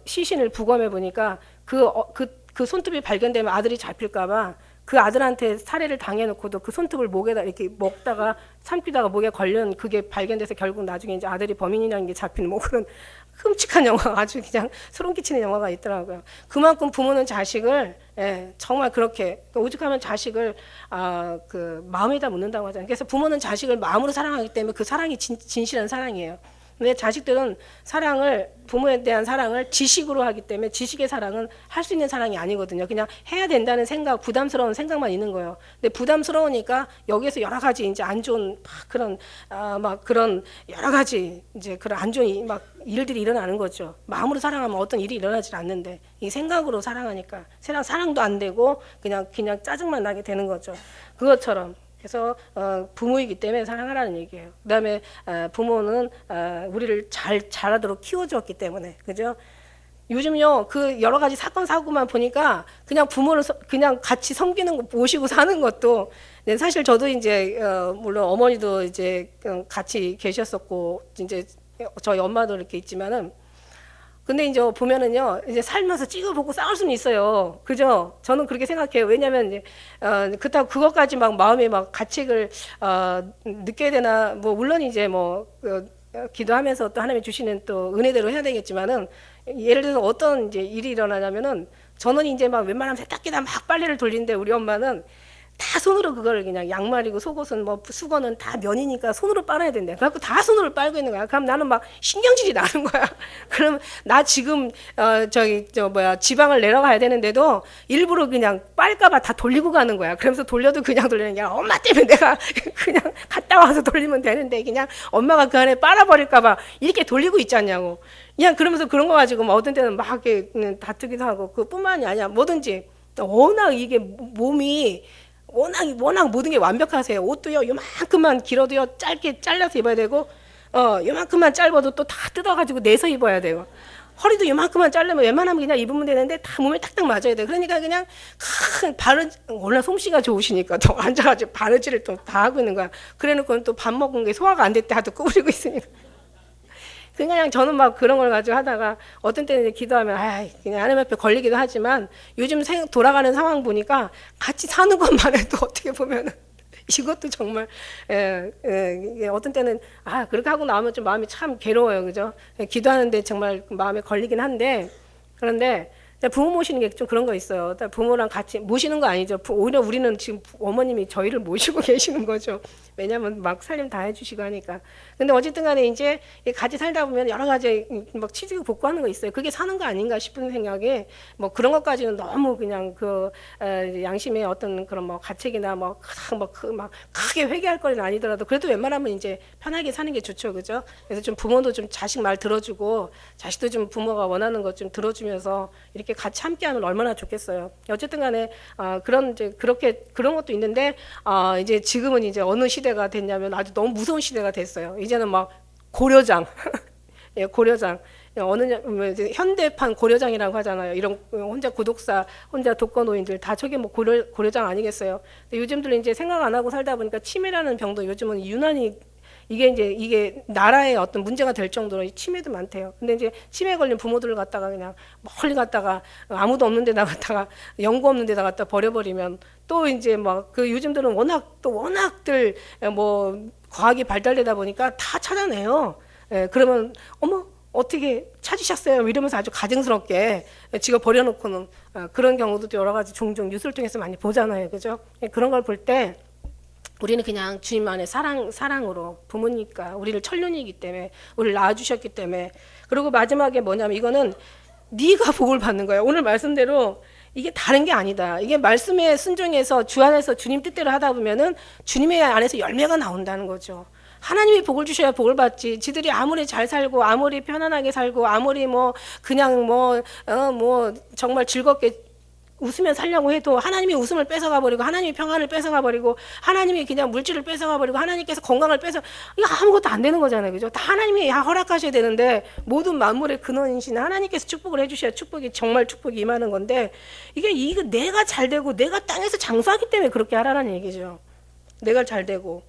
시신을 부검해 보니까 그 손톱이 발견되면 아들이 잡힐까봐 그 아들한테 살해를 당해놓고도 그 손톱을 목에다 이렇게 먹다가 삼키다가 목에 걸린 그게 발견돼서 결국 나중에 이제 아들이 범인이라는 게 잡히는 뭐 그런 끔찍한 영화가 아주 그냥 소름 끼치는 영화가 있더라고요. 그만큼 부모는 자식을 정말 그렇게 오죽하면 자식을 그 마음에다 묻는다고 하잖아요. 그래서 부모는 자식을 마음으로 사랑하기 때문에 그 사랑이 진실한 사랑이에요. 근데 자식들은 사랑을 부모에 대한 사랑을 지식으로 하기 때문에 지식의 사랑은 할 수 있는 사랑이 아니거든요. 그냥 해야 된다는 생각, 부담스러운 생각만 있는 거예요. 근데 부담스러우니까 여기에서 여러 가지 이제 안 좋은 막 그런 여러 가지 이제 그런 안 좋은 막 일들이 일어나는 거죠. 마음으로 사랑하면 어떤 일이 일어나질 않는데 이 생각으로 사랑하니까 사랑도 안 되고 그냥 짜증만 나게 되는 거죠. 그것처럼. 그래서 부모이기 때문에 사랑하라는 얘기예요. 그다음에 부모는 우리를 잘하도록 키워주었기 때문에, 그죠? 요즘요 그 여러 가지 사건 사고만 보니까 그냥 부모를 그냥 같이 섬기는 거 모시고 사는 것도 사실 저도 이제 물론 어머니도 이제 같이 계셨었고 이제 저희 엄마도 이렇게 있지만은. 근데 이제 보면은요, 이제 살면서 찍어보고 싸울 수는 있어요. 그죠? 저는 그렇게 생각해요. 왜냐면 이제, 그렇다고 그것까지 막 마음에 막 가책을, 느껴야 되나, 뭐, 물론 이제 뭐, 기도하면서 또 하나님이 주시는 또 은혜대로 해야 되겠지만은, 예를 들어서 어떤 이제 일이 일어나냐면은, 저는 이제 막 웬만하면 세탁기다 막 빨래를 돌리는데 우리 엄마는 다 손으로 그거를 그냥 양말이고 속옷은 뭐 수건은 다 면이니까 손으로 빨아야 된대. 그래갖고 다 손으로 빨고 있는 거야. 그럼 나는 막 신경질이 나는 거야. 그럼 나 지금 지방을 내려가야 되는데도 일부러 그냥 빨까봐 다 돌리고 가는 거야. 그러면서 돌려도 그냥 돌리는 게 아니라 엄마 때문에 내가 그냥 갔다 와서 돌리면 되는데 그냥 엄마가 그 안에 빨아버릴까봐 이렇게 돌리고 있지 않냐고. 그냥 그러면서 그런 거 가지고 뭐 어떤 때는 막 이렇게 다투기도 하고 그뿐만이 아니야. 뭐든지 워낙 이게 몸이 워낙 모든 게 완벽하세요. 옷도요, 요만큼만 길어도요, 짧게 잘라서 입어야 되고, 요만큼만 짧아도 또 다 뜯어가지고 내서 입어야 돼요. 허리도 요만큼만 자르면 웬만하면 그냥 입으면 되는데 다 몸에 딱딱 맞아야 돼요. 그러니까 그냥 워낙 솜씨가 좋으시니까 또 앉아가지고 바느질을 또 다 하고 있는 거야. 그래 놓고는 또 밥 먹은 게 소화가 안 됐대 하도 꾸부리고 있으니까. 그냥 저는 막 그런 걸 가지고 하다가 어떤 때는 이제 기도하면 그냥 하나님 앞에 걸리기도 하지만 요즘 돌아가는 상황 보니까 같이 사는 것만 해도 어떻게 보면은 이것도 정말 어떤 때는 그렇게 하고 나오면 좀 마음이 참 괴로워요, 그죠? 기도하는데 정말 마음에 걸리긴 한데 그런데 부모 모시는 게 좀 그런 거 있어요. 부모랑 같이 모시는 거 아니죠. 오히려 우리는 지금 어머님이 저희를 모시고 계시는 거죠. 왜냐하면 막 살림 다 해주시고 하니까. 근데 어쨌든 간에 이제 같이 살다 보면 여러 가지 막 치지고 복구하는 거 있어요. 그게 사는 거 아닌가 싶은 생각에 뭐 그런 것까지는 너무 그냥 양심의 어떤 그런 뭐 가책이나 막 크게 회개할 거리는 아니더라도 그래도 웬만하면 이제 편하게 사는 게 좋죠, 그죠? 그래서 좀 부모도 좀 자식 말 들어주고 자식도 좀 부모가 원하는 것 좀 들어주면서 이렇게 같이 함께하면 얼마나 좋겠어요. 어쨌든 간에 그런 것도 있는데 이제 지금은 이제 어느 시대가 됐냐면 아주 너무 무서운 시대가 됐어요. 이제는 막 고려장, 예, 고려장. 현대판 고려장이라고 하잖아요. 이런 혼자 구독사, 혼자 독거노인들 다 저게 뭐 고려장 아니겠어요? 근데 요즘들 이제 생각 안 하고 살다 보니까 치매라는 병도 요즘은 유난히 이게 나라의 어떤 문제가 될 정도로 치매도 많대요. 근데 이제 치매 걸린 부모들을 갖다가 그냥 멀리 갔다가 아무도 없는 데다 갖다가 연고 없는 데다 갖다 버려버리면 또 이제 막 요즘들은 워낙들 뭐 과학이 발달되다 보니까 다 찾아내요. 그러면 어머 어떻게 찾으셨어요? 이러면서 아주 가증스럽게 지가 버려놓고는 그런 경우도 여러 가지 종종 뉴스를 통해서 많이 보잖아요, 그죠? 그런 걸 볼 때. 우리는 그냥 주님 안에 사랑으로 부모니까 우리를 천륜이기 때문에 우리를 낳아주셨기 때문에 그리고 마지막에 뭐냐면 이거는 네가 복을 받는 거야. 오늘 말씀대로 이게 다른 게 아니다. 이게 말씀에 순종해서 주 안에서 주님 뜻대로 하다 보면은 주님의 안에서 열매가 나온다는 거죠. 하나님이 복을 주셔야 복을 받지. 지들이 아무리 잘 살고 아무리 편안하게 살고 아무리 뭐 그냥 뭐 정말 즐겁게 웃으면 살려고 해도 하나님이 웃음을 뺏어가 버리고 하나님이 평안을 뺏어가 버리고 하나님이 그냥 물질을 뺏어가 버리고 하나님께서 건강을 이거 아무것도 안 되는 거잖아요, 그죠? 다 하나님이 허락하셔야 되는데 모든 만물의 근원이신 하나님께서 축복을 해주셔야 정말 축복이 임하는 건데 이거 내가 잘 되고 내가 땅에서 장수하기 때문에 그렇게 하라는 얘기죠. 내가 잘 되고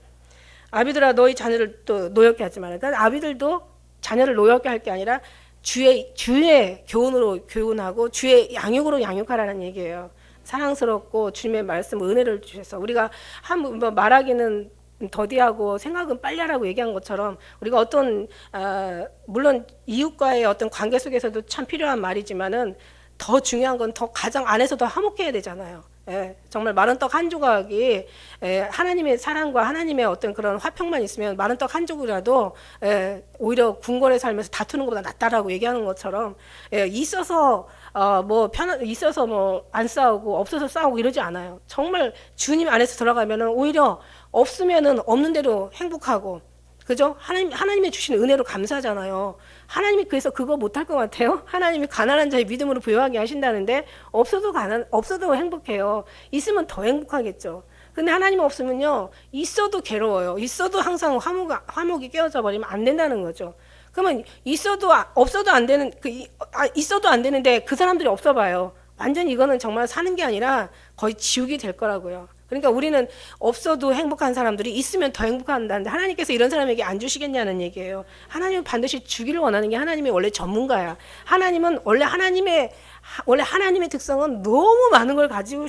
아비들아 너희 자녀를 또 노엽게 하지 말라. 그러니까 아비들도 자녀를 노엽게 할 게 아니라 주의 교훈으로 교훈하고 주의 양육으로 양육하라는 얘기예요. 사랑스럽고 주님의 말씀 은혜를 주셔서 우리가 한번 말하기는 더디하고 생각은 빨리 하라고 얘기한 것처럼 우리가 어떤 물론 이웃과의 어떤 관계 속에서도 참 필요한 말이지만은 더 중요한 건 더 가장 안에서 더 화목해야 되잖아요. 예, 정말 마른 떡 한 조각이 하나님의 사랑과 하나님의 어떤 그런 화평만 있으면 마른 떡 한 조각이라도 오히려 궁궐에 살면서 다투는 것보다 낫다라고 얘기하는 것처럼 있어서 있어서 뭐 안 싸우고 없어서 싸우고 이러지 않아요. 정말 주님 안에서 들어가면은 오히려 없으면은 없는 대로 행복하고 그죠? 하나님의 주신 은혜로 감사하잖아요. 하나님이 그래서 그거 못할 것 같아요? 하나님이 가난한 자의 믿음으로 부여하게 하신다는데 없어도 행복해요. 있으면 더 행복하겠죠. 근데 하나님 없으면요, 있어도 괴로워요. 있어도 항상 화목이 깨어져 버리면 안 된다는 거죠. 그러면 없어도 안 되는, 있어도 안 되는데 그 사람들이 없어 봐요. 완전히 이거는 정말 사는 게 아니라 거의 지옥이 될 거라고요. 그러니까 우리는 없어도 행복한 사람들이 있으면 더 행복한다는데 하나님께서 이런 사람에게 안 주시겠냐는 얘기예요. 하나님은 반드시 주기를 원하는 게 하나님의 원래 전문가야. 하나님은 원래 하나님의 특성은 너무 많은 걸 가지고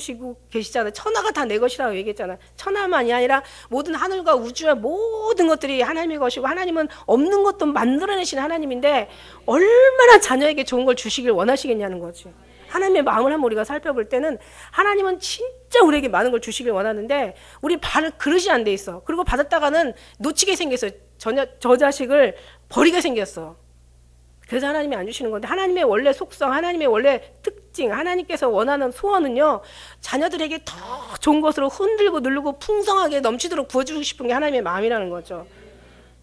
계시잖아요. 천하가 다 내 것이라고 얘기했잖아요. 천하만이 아니라 모든 하늘과 우주의 모든 것들이 하나님의 것이고 하나님은 없는 것도 만들어내시는 하나님인데 얼마나 자녀에게 좋은 걸 주시길 원하시겠냐는 거지. 하나님의 마음을 한번 우리가 살펴볼 때는 하나님은 진짜 우리에게 많은 걸 주시길 원하는데 우리 그릇이 안 돼 있어. 그리고 받았다가는 놓치게 생겼어. 저 자식을 버리게 생겼어. 그래서 하나님이 안 주시는 건데 하나님의 원래 속성, 하나님의 원래 특징, 하나님께서 원하는 소원은요. 자녀들에게 더 좋은 것으로 흔들고 누르고 풍성하게 넘치도록 부어주고 싶은 게 하나님의 마음이라는 거죠.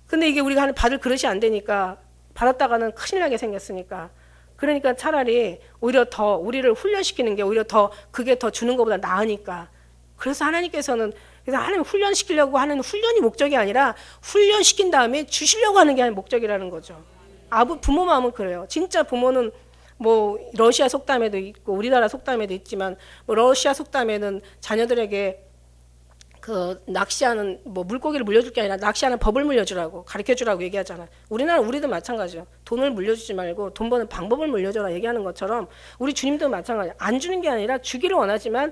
근데 이게 우리가 받을 그릇이 안 되니까 받았다가는 큰일 나게 생겼으니까 그러니까 차라리 오히려 더 우리를 훈련시키는 게 오히려 더 그게 더 주는 것보다 나으니까. 그래서 하나님께서는 그래서 하나님 훈련시키려고 하는 훈련이 목적이 아니라 훈련시킨 다음에 주시려고 하는 게 목적이라는 거죠. 부모 마음은 그래요. 진짜 부모는 뭐 러시아 속담에도 있고 우리나라 속담에도 있지만 뭐 러시아 속담에는 자녀들에게 그 낚시하는 뭐 물고기를 물려줄 게 아니라 낚시하는 법을 물려주라고 가르쳐주라고 얘기하잖아. 우리도 마찬가지죠. 돈을 물려주지 말고 돈 버는 방법을 물려줘라 얘기하는 것처럼 우리 주님도 마찬가지야. 안 주는 게 아니라 주기를 원하지만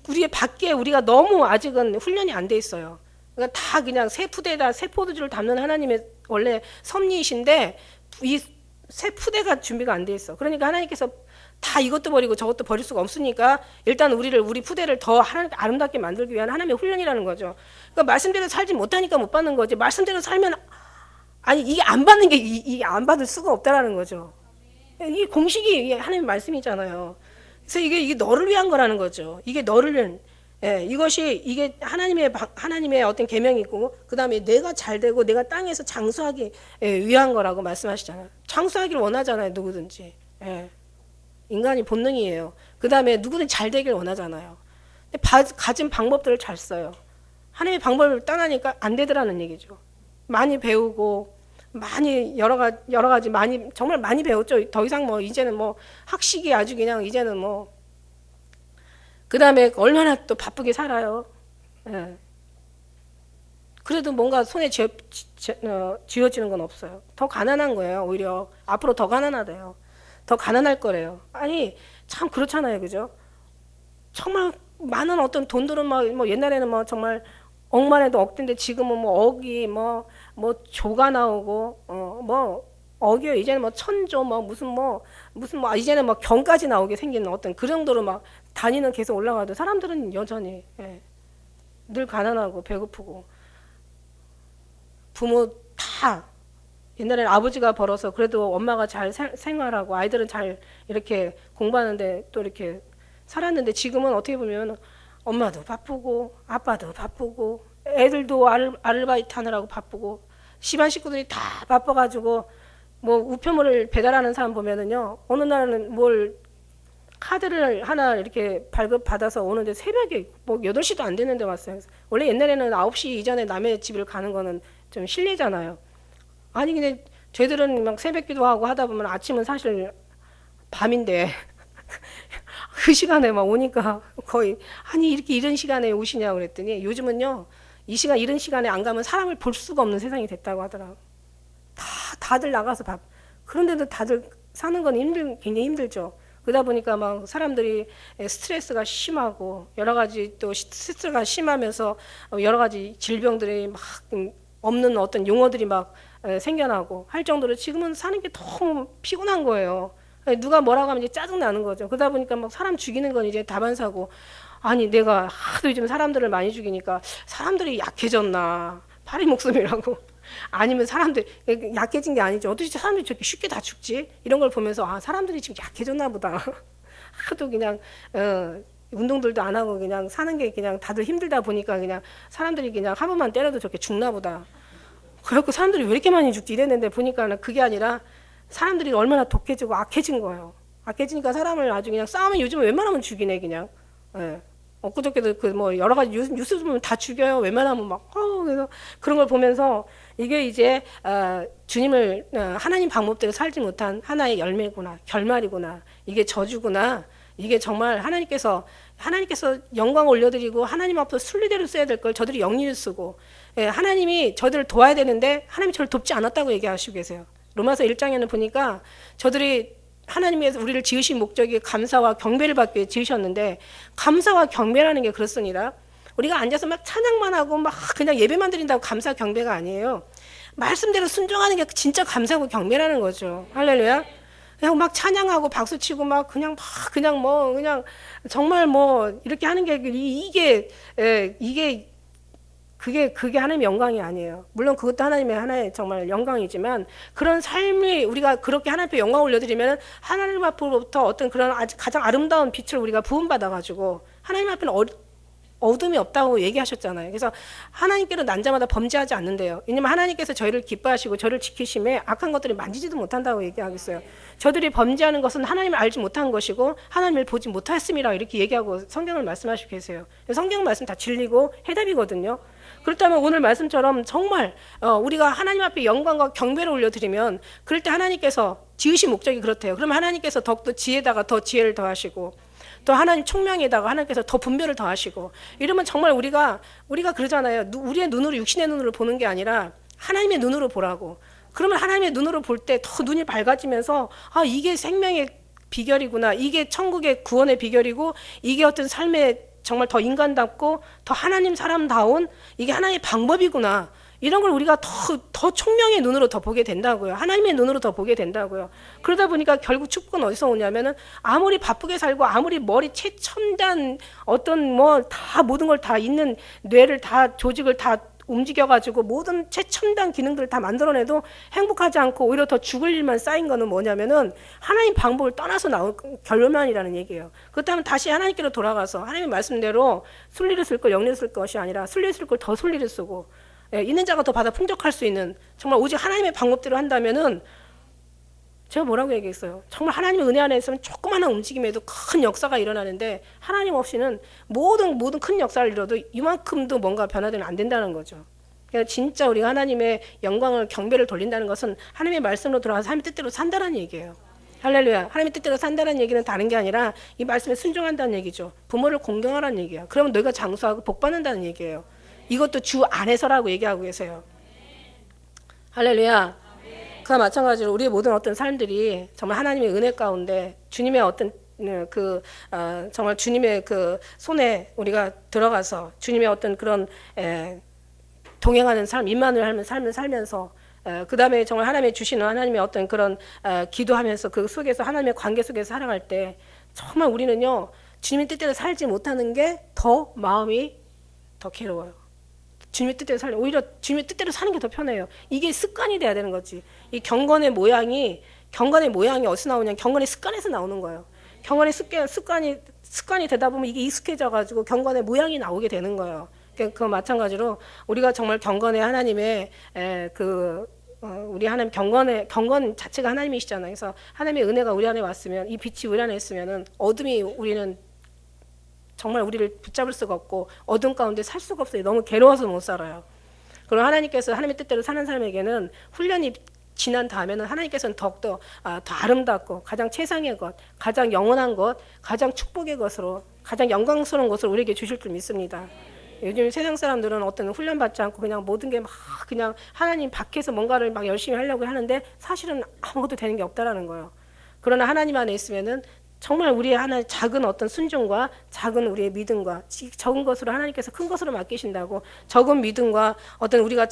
우리의 밖에 우리가 너무 아직은 훈련이 안 돼 있어요. 그러니까 다 그냥 새 푸대에다 새 포도주를 담는 하나님의 원래 섭리이신데 이 새 푸대가 준비가 안 돼 있어. 그러니까 하나님께서 다 이것도 버리고 저것도 버릴 수가 없으니까 일단 우리 푸대를 더 아름답게 만들기 위한 하나님의 훈련이라는 거죠. 그러니까 말씀대로 살지 못하니까 못 받는 거지. 말씀대로 살면 이게 안 받는 게 이게 안 받을 수가 없다라는 거죠. 이 공식이 하나님의 말씀이잖아요. 그래서 이게 너를 위한 거라는 거죠. 이게 너를 위한 이게 하나님의 어떤 계명이고 그다음에 내가 잘 되고 내가 땅에서 장수하기 위한 거라고 말씀하시잖아요. 장수하기를 원하잖아요, 누구든지. 인간이 본능이에요. 그 다음에 누구든 잘 되길 원하잖아요. 근데 가진 방법들을 잘 써요. 하나님의 방법을 떠나니까 안 되더라는 얘기죠. 많이 배우고 많이 여러 가지 많이 정말 많이 배웠죠. 더 이상 이제는 학식이 아주 그냥 이제는 그 다음에 얼마나 또 바쁘게 살아요. 그래도 뭔가 손에 쥐어지는 건 없어요. 더 가난한 거예요. 오히려 앞으로 더 가난하대요. 더 가난할 거래요. 참 그렇잖아요. 그죠? 정말 많은 어떤 돈들은 옛날에는 정말 억만 해도 억대인데 지금은 억이 조가 나오고 억이요. 이제는 천조 무슨 이제는 경까지 나오게 생기는 어떤 그 정도로 단위는 계속 올라가도 사람들은 여전히 늘 가난하고 배고프고 부모 다 옛날에는 아버지가 벌어서 그래도 엄마가 잘 생활하고 아이들은 잘 이렇게 공부하는데 또 이렇게 살았는데 지금은 어떻게 보면 엄마도 바쁘고 아빠도 바쁘고 애들도 아르바이트 하느라고 바쁘고 집안 식구들이 다 바빠가지고 우편물을 배달하는 사람 보면은요 어느 날은 카드를 하나 이렇게 발급받아서 오는데 새벽에 8시도 안 됐는데 왔어요. 원래 옛날에는 9시 이전에 남의 집을 가는 거는 좀 실례잖아요. 근데 쟤들은 새벽 기도하고 하다 보면 아침은 사실 밤인데 그 시간에 오니까 거의 이렇게 이른 시간에 오시냐고 그랬더니 요즘은요 이른 시간에 안 가면 사람을 볼 수가 없는 세상이 됐다고 하더라고요. 다들 나가서 그런데도 다들 사는 건 굉장히 힘들죠. 그러다 보니까 막 사람들이 스트레스가 심하고 여러 가지 또 스트레스가 심하면서 여러 가지 질병들이 막 없는 어떤 용어들이 막 생겨나고 할 정도로 지금은 사는 게 너무 피곤한 거예요. 누가 뭐라고 하면 이제 짜증 나는 거죠. 그러다 보니까 막 사람 죽이는 건 이제 다반사고, 아니 내가 하도 요즘 사람들을 많이 죽이니까 사람들이 약해졌나, 파리 목숨이라고. 아니면 사람들 약해진 게 아니죠. 어떻게 사람들이 저렇게 쉽게 다 죽지? 이런 걸 보면서 아, 사람들이 지금 약해졌나 보다. 하도 그냥 운동들도 안 하고 그냥 사는 게 그냥 다들 힘들다 보니까 그냥 사람들이 그냥 한 번만 때려도 저렇게 죽나 보다. 그래갖고 사람들이 왜 이렇게 많이 죽지 이랬는데 보니까 그게 아니라 사람들이 얼마나 독해지고 악해진 거예요. 악해지니까 사람을 아주 그냥 싸우면 요즘은 웬만하면 죽이네 그냥. 예. 엊그저께도 그 뭐 여러 가지 뉴스 보면 다 죽여요. 웬만하면 막 그래서 그런 걸 보면서 이게 이제 주님을 하나님 방법대로 살지 못한 하나의 열매구나, 결말이구나, 이게 저주구나. 이게 정말 하나님께서 영광 올려드리고 하나님 앞에서 순리대로 써야 될 걸 저들이 영리를 쓰고, 예, 하나님이 저들을 도와야 되는데 하나님이 저를 돕지 않았다고 얘기하시고 계세요. 로마서 1장에는 보니까 저들이 하나님께서 우리를 지으신 목적이 감사와 경배를 받기 위해 지으셨는데, 감사와 경배라는 게 그렇습니다. 우리가 앉아서 막 찬양만 하고 막 그냥 예배만 드린다고 감사 경배가 아니에요. 말씀대로 순종하는 게 진짜 감사고 경배라는 거죠. 할렐루야. 그냥 막 찬양하고 박수치고 막 그냥 정말 뭐 이렇게 하는 게 그게 하나님의 영광이 아니에요. 물론 그것도 하나님의 하나의 정말 영광이지만, 그런 삶이 우리가 그렇게 하나님 앞에 영광 올려드리면 하나님 앞으로부터 어떤 그런 가장 아름다운 빛을 우리가 부음받아가지고, 하나님 앞에는 어둠이 없다고 얘기하셨잖아요. 그래서 하나님께로 난 자마다 범죄하지 않는데요. 왜냐면 하나님께서 저희를 기뻐하시고 저를 지키심에 악한 것들이 만지지도 못한다고 얘기하겠어요. 저들이 범죄하는 것은 하나님을 알지 못한 것이고 하나님을 보지 못했음이라 이렇게 얘기하고 성경을 말씀하시고 계세요. 성경 말씀 다 진리고 해답이거든요. 그렇다면 오늘 말씀처럼 정말 우리가 하나님 앞에 영광과 경배를 올려드리면, 그럴 때 하나님께서 지으신 목적이 그렇대요. 그러면 하나님께서 더욱더 지혜에다가 더 지혜를 더하시고, 또 하나님 총명에다가 하나님께서 더 분별을 더하시고, 이러면 정말 우리가 그러잖아요. 우리의 눈으로, 육신의 눈으로 보는 게 아니라 하나님의 눈으로 보라고. 그러면 하나님의 눈으로 볼 때 더 눈이 밝아지면서 아, 이게 생명의 비결이구나, 이게 천국의 구원의 비결이고, 이게 어떤 삶의 정말 더 인간답고 더 하나님 사람다운 이게 하나님의 방법이구나, 이런 걸 우리가 더 총명의 눈으로 더 보게 된다고요. 하나님의 눈으로 더 보게 된다고요. 그러다 보니까 결국 축복은 어디서 오냐면은, 아무리 바쁘게 살고 아무리 머리 최첨단 어떤 뭐 다 모든 걸 다 있는 뇌를 다 조직을 다 움직여가지고 모든 최첨단 기능들을 다 만들어내도 행복하지 않고 오히려 더 죽을 일만 쌓인 거는 뭐냐면은 하나님 방법을 떠나서 나온 결론만이라는 얘기예요. 그렇다면 다시 하나님께로 돌아가서 하나님의 말씀대로 순리를 쓸 걸 영리를 쓸 것이 아니라 순리를 쓸 걸 더 순리를 쓰고, 있는 자가 더 받아 풍족할 수 있는, 정말 오직 하나님의 방법대로 한다면은, 제가 뭐라고 얘기했어요? 정말 하나님의 은혜 안에 있으면 조그마한 움직임에도 큰 역사가 일어나는데, 하나님 없이는 모든 큰 역사를 이뤄도 이만큼도 뭔가 변화되면 안 된다는 거죠. 그러니까 진짜 우리가 하나님의 영광을 경배를 돌린다는 것은 하나님의 말씀으로 돌아가서 하나님의 뜻대로 산다는 얘기예요. 할렐루야. 하나님의 뜻대로 산다는 얘기는 다른 게 아니라 이 말씀에 순종한다는 얘기죠. 부모를 공경하라는 얘기야. 그러면 너희가 장수하고 복받는다는 얘기예요. 이것도 주 안에서라고 얘기하고 계세요. 할렐루야. 그와 마찬가지로 우리의 모든 어떤 삶들이 정말 하나님의 은혜 가운데 주님의 어떤 정말 주님의 그 손에 우리가 들어가서 주님의 어떤 그런 동행하는 삶, 임만을 하는 삶을 살면서, 그 다음에 정말 하나님의 주시는 하나님의 어떤 그런 기도하면서 그 속에서 하나님의 관계 속에서 살아갈 때, 정말 우리는요 주님의 뜻대로 살지 못하는 게 더 마음이 더 괴로워요. 주님의 뜻대로 살려, 오히려 주님의 뜻대로 사는 게 더 편해요. 이게 습관이 돼야 되는 거지. 이 경건의 모양이 어디서 나오냐? 경건의 습관에서 나오는 거예요. 경건의 습관이 되다 보면 이게 익숙해져가지고 경건의 모양이 나오게 되는 거예요. 그 마찬가지로 우리가 정말 경건의 하나님의 우리 하나님 경건 자체가 하나님이시잖아요. 그래서 하나님의 은혜가 우리 안에 왔으면, 이 빛이 우리 안에 있으면은 어둠이 우리는 정말 우리를 붙잡을 수가 없고 어둠 가운데 살 수가 없어요. 너무 괴로워서 못 살아요. 그럼 하나님께서 하나님의 뜻대로 사는 사람에게는 훈련이 지난 다음에는 하나님께서는 더욱더 더 아름답고 가장 최상의 것, 가장 영원한 것, 가장 축복의 것으로, 가장 영광스러운 것을 우리에게 주실 줄 믿습니다. 요즘 세상 사람들은 어떤 훈련 받지 않고 그냥 모든 게 막 그냥 하나님 밖에서 뭔가를 막 열심히 하려고 하는데 사실은 아무것도 되는 게 없다라는 거예요. 그러나 하나님 안에 있으면은 정말 우리의 하나의 작은 어떤 순종과 작은 우리의 믿음과 적은 것으로 하나님께서 큰 것으로 맡기신다고, 적은 믿음과 어떤 우리가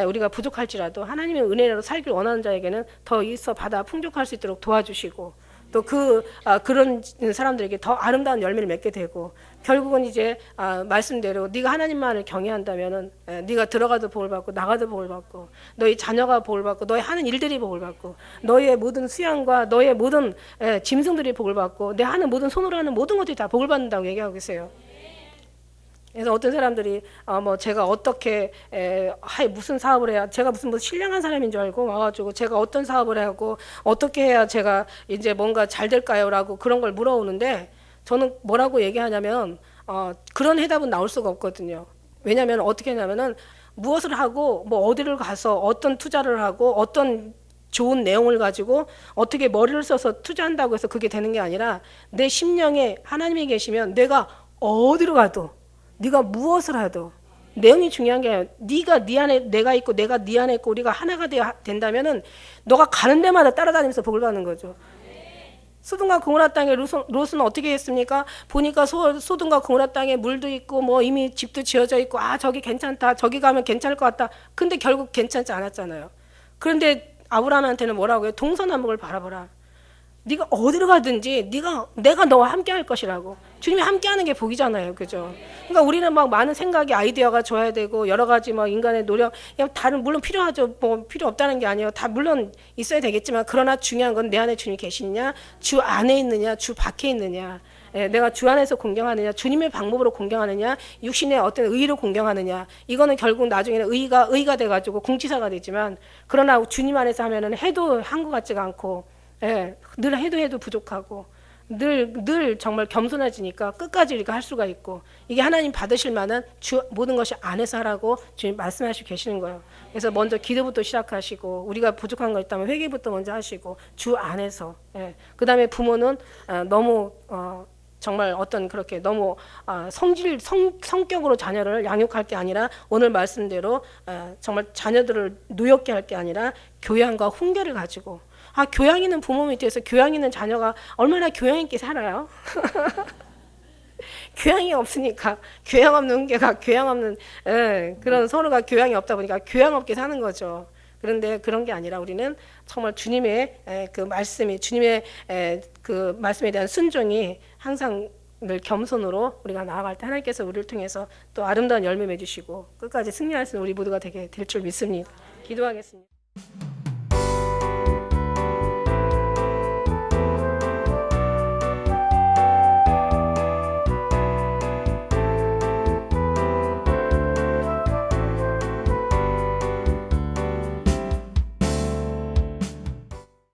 우리가 부족할지라도 하나님의 은혜로 살길 원하는 자에게는 더 있어 받아 풍족할 수 있도록 도와주시고, 또 그런 사람들에게 더 아름다운 열매를 맺게 되고, 결국은 이제 말씀대로 네가 하나님만을 경외한다면은 네가 들어가도 복을 받고 나가도 복을 받고, 너희 자녀가 복을 받고 너희 하는 일들이 복을 받고, 너희의 모든 수양과 너희의 모든 짐승들이 복을 받고, 내 하는 모든 손으로 하는 모든 것들이 다 복을 받는다고 얘기하고 계세요. 그래서 어떤 사람들이 제가 어떻게 무슨 사업을 해야, 제가 무슨 신령한 사람인 줄 알고 와가지고 제가 어떤 사업을 하고 어떻게 해야 제가 이제 뭔가 잘 될까요라고 그런 걸 물어오는데, 저는 뭐라고 얘기하냐면 그런 해답은 나올 수가 없거든요. 왜냐하면 어떻게 하냐면은 무엇을 하고 뭐 어디를 가서 어떤 투자를 하고 어떤 좋은 내용을 가지고 어떻게 머리를 써서 투자한다고 해서 그게 되는 게 아니라, 내 심령에 하나님이 계시면 내가 어디로 가도, 네가 무엇을 하도 내용이 중요한 게 아니라, 네가 네 안에 내가 있고 내가 네 안에 있고 우리가 하나가 된다면은 너가 가는 데마다 따라다니면서 복을 받는 거죠. 소돔과 고모라 땅에 롯은 어떻게 했습니까? 보니까 소돔과 고모라 땅에 물도 있고 뭐 이미 집도 지어져 있고, 저기 괜찮다, 저기 가면 괜찮을 것 같다. 근데 결국 괜찮지 않았잖아요. 그런데 아브라함한테는 뭐라고 해요? 동서남북을 바라보라. 네가 어디로 가든지 내가 너와 함께 할 것이라고. 주님이 함께 하는 게 복이잖아요. 그죠? 그러니까 우리는 막 많은 생각이, 아이디어가 좋아야 되고 여러 가지 막 인간의 노력, 다른 물론 필요하죠. 뭐 필요 없다는 게 아니에요. 다 물론 있어야 되겠지만, 그러나 중요한 건 내 안에 주님이 계시느냐, 주 안에 있느냐, 주 밖에 있느냐. 내가 주 안에서 공경하느냐, 주님의 방법으로 공경하느냐, 육신의 어떤 의의로 공경하느냐. 이거는 결국 나중에는 의가 돼가지고 공치사가 되지만, 그러나 주님 안에서 하면은 해도 한 것 같지가 않고, 늘 해도 부족하고, 늘 정말 겸손해지니까 끝까지 우리가 할 수가 있고, 이게 하나님 받으실 만한 모든 것이 안에서 하라고 주님 말씀하시고 계시는 거예요. 그래서 먼저 기도부터 시작하시고, 우리가 부족한 거 있다면 회개부터 먼저 하시고, 주 안에서. 그 다음에 부모는 너무 정말 어떤 그렇게 너무 성격으로 자녀를 양육할 게 아니라, 오늘 말씀대로 정말 자녀들을 노엽게 할 게 아니라 교양과 훈계를 가지고, 교양 있는 부모 밑에서 교양 있는 자녀가 얼마나 교양 있게 살아요? 교양이 없으니까, 교양 없는 훈계가, 교양 없는 그런 서로가 교양이 없다 보니까 교양 없게 사는 거죠. 그런데 그런 게 아니라 우리는 정말 주님의 그 말씀이, 주님의 그 말씀에 대한 순종이 항상 늘 겸손으로 우리가 나아갈 때 하나님께서 우리를 통해서 또 아름다운 열매 맺으시고 끝까지 승리할 수 있는 우리 모두가 되게 될 줄 믿습니다. 기도하겠습니다.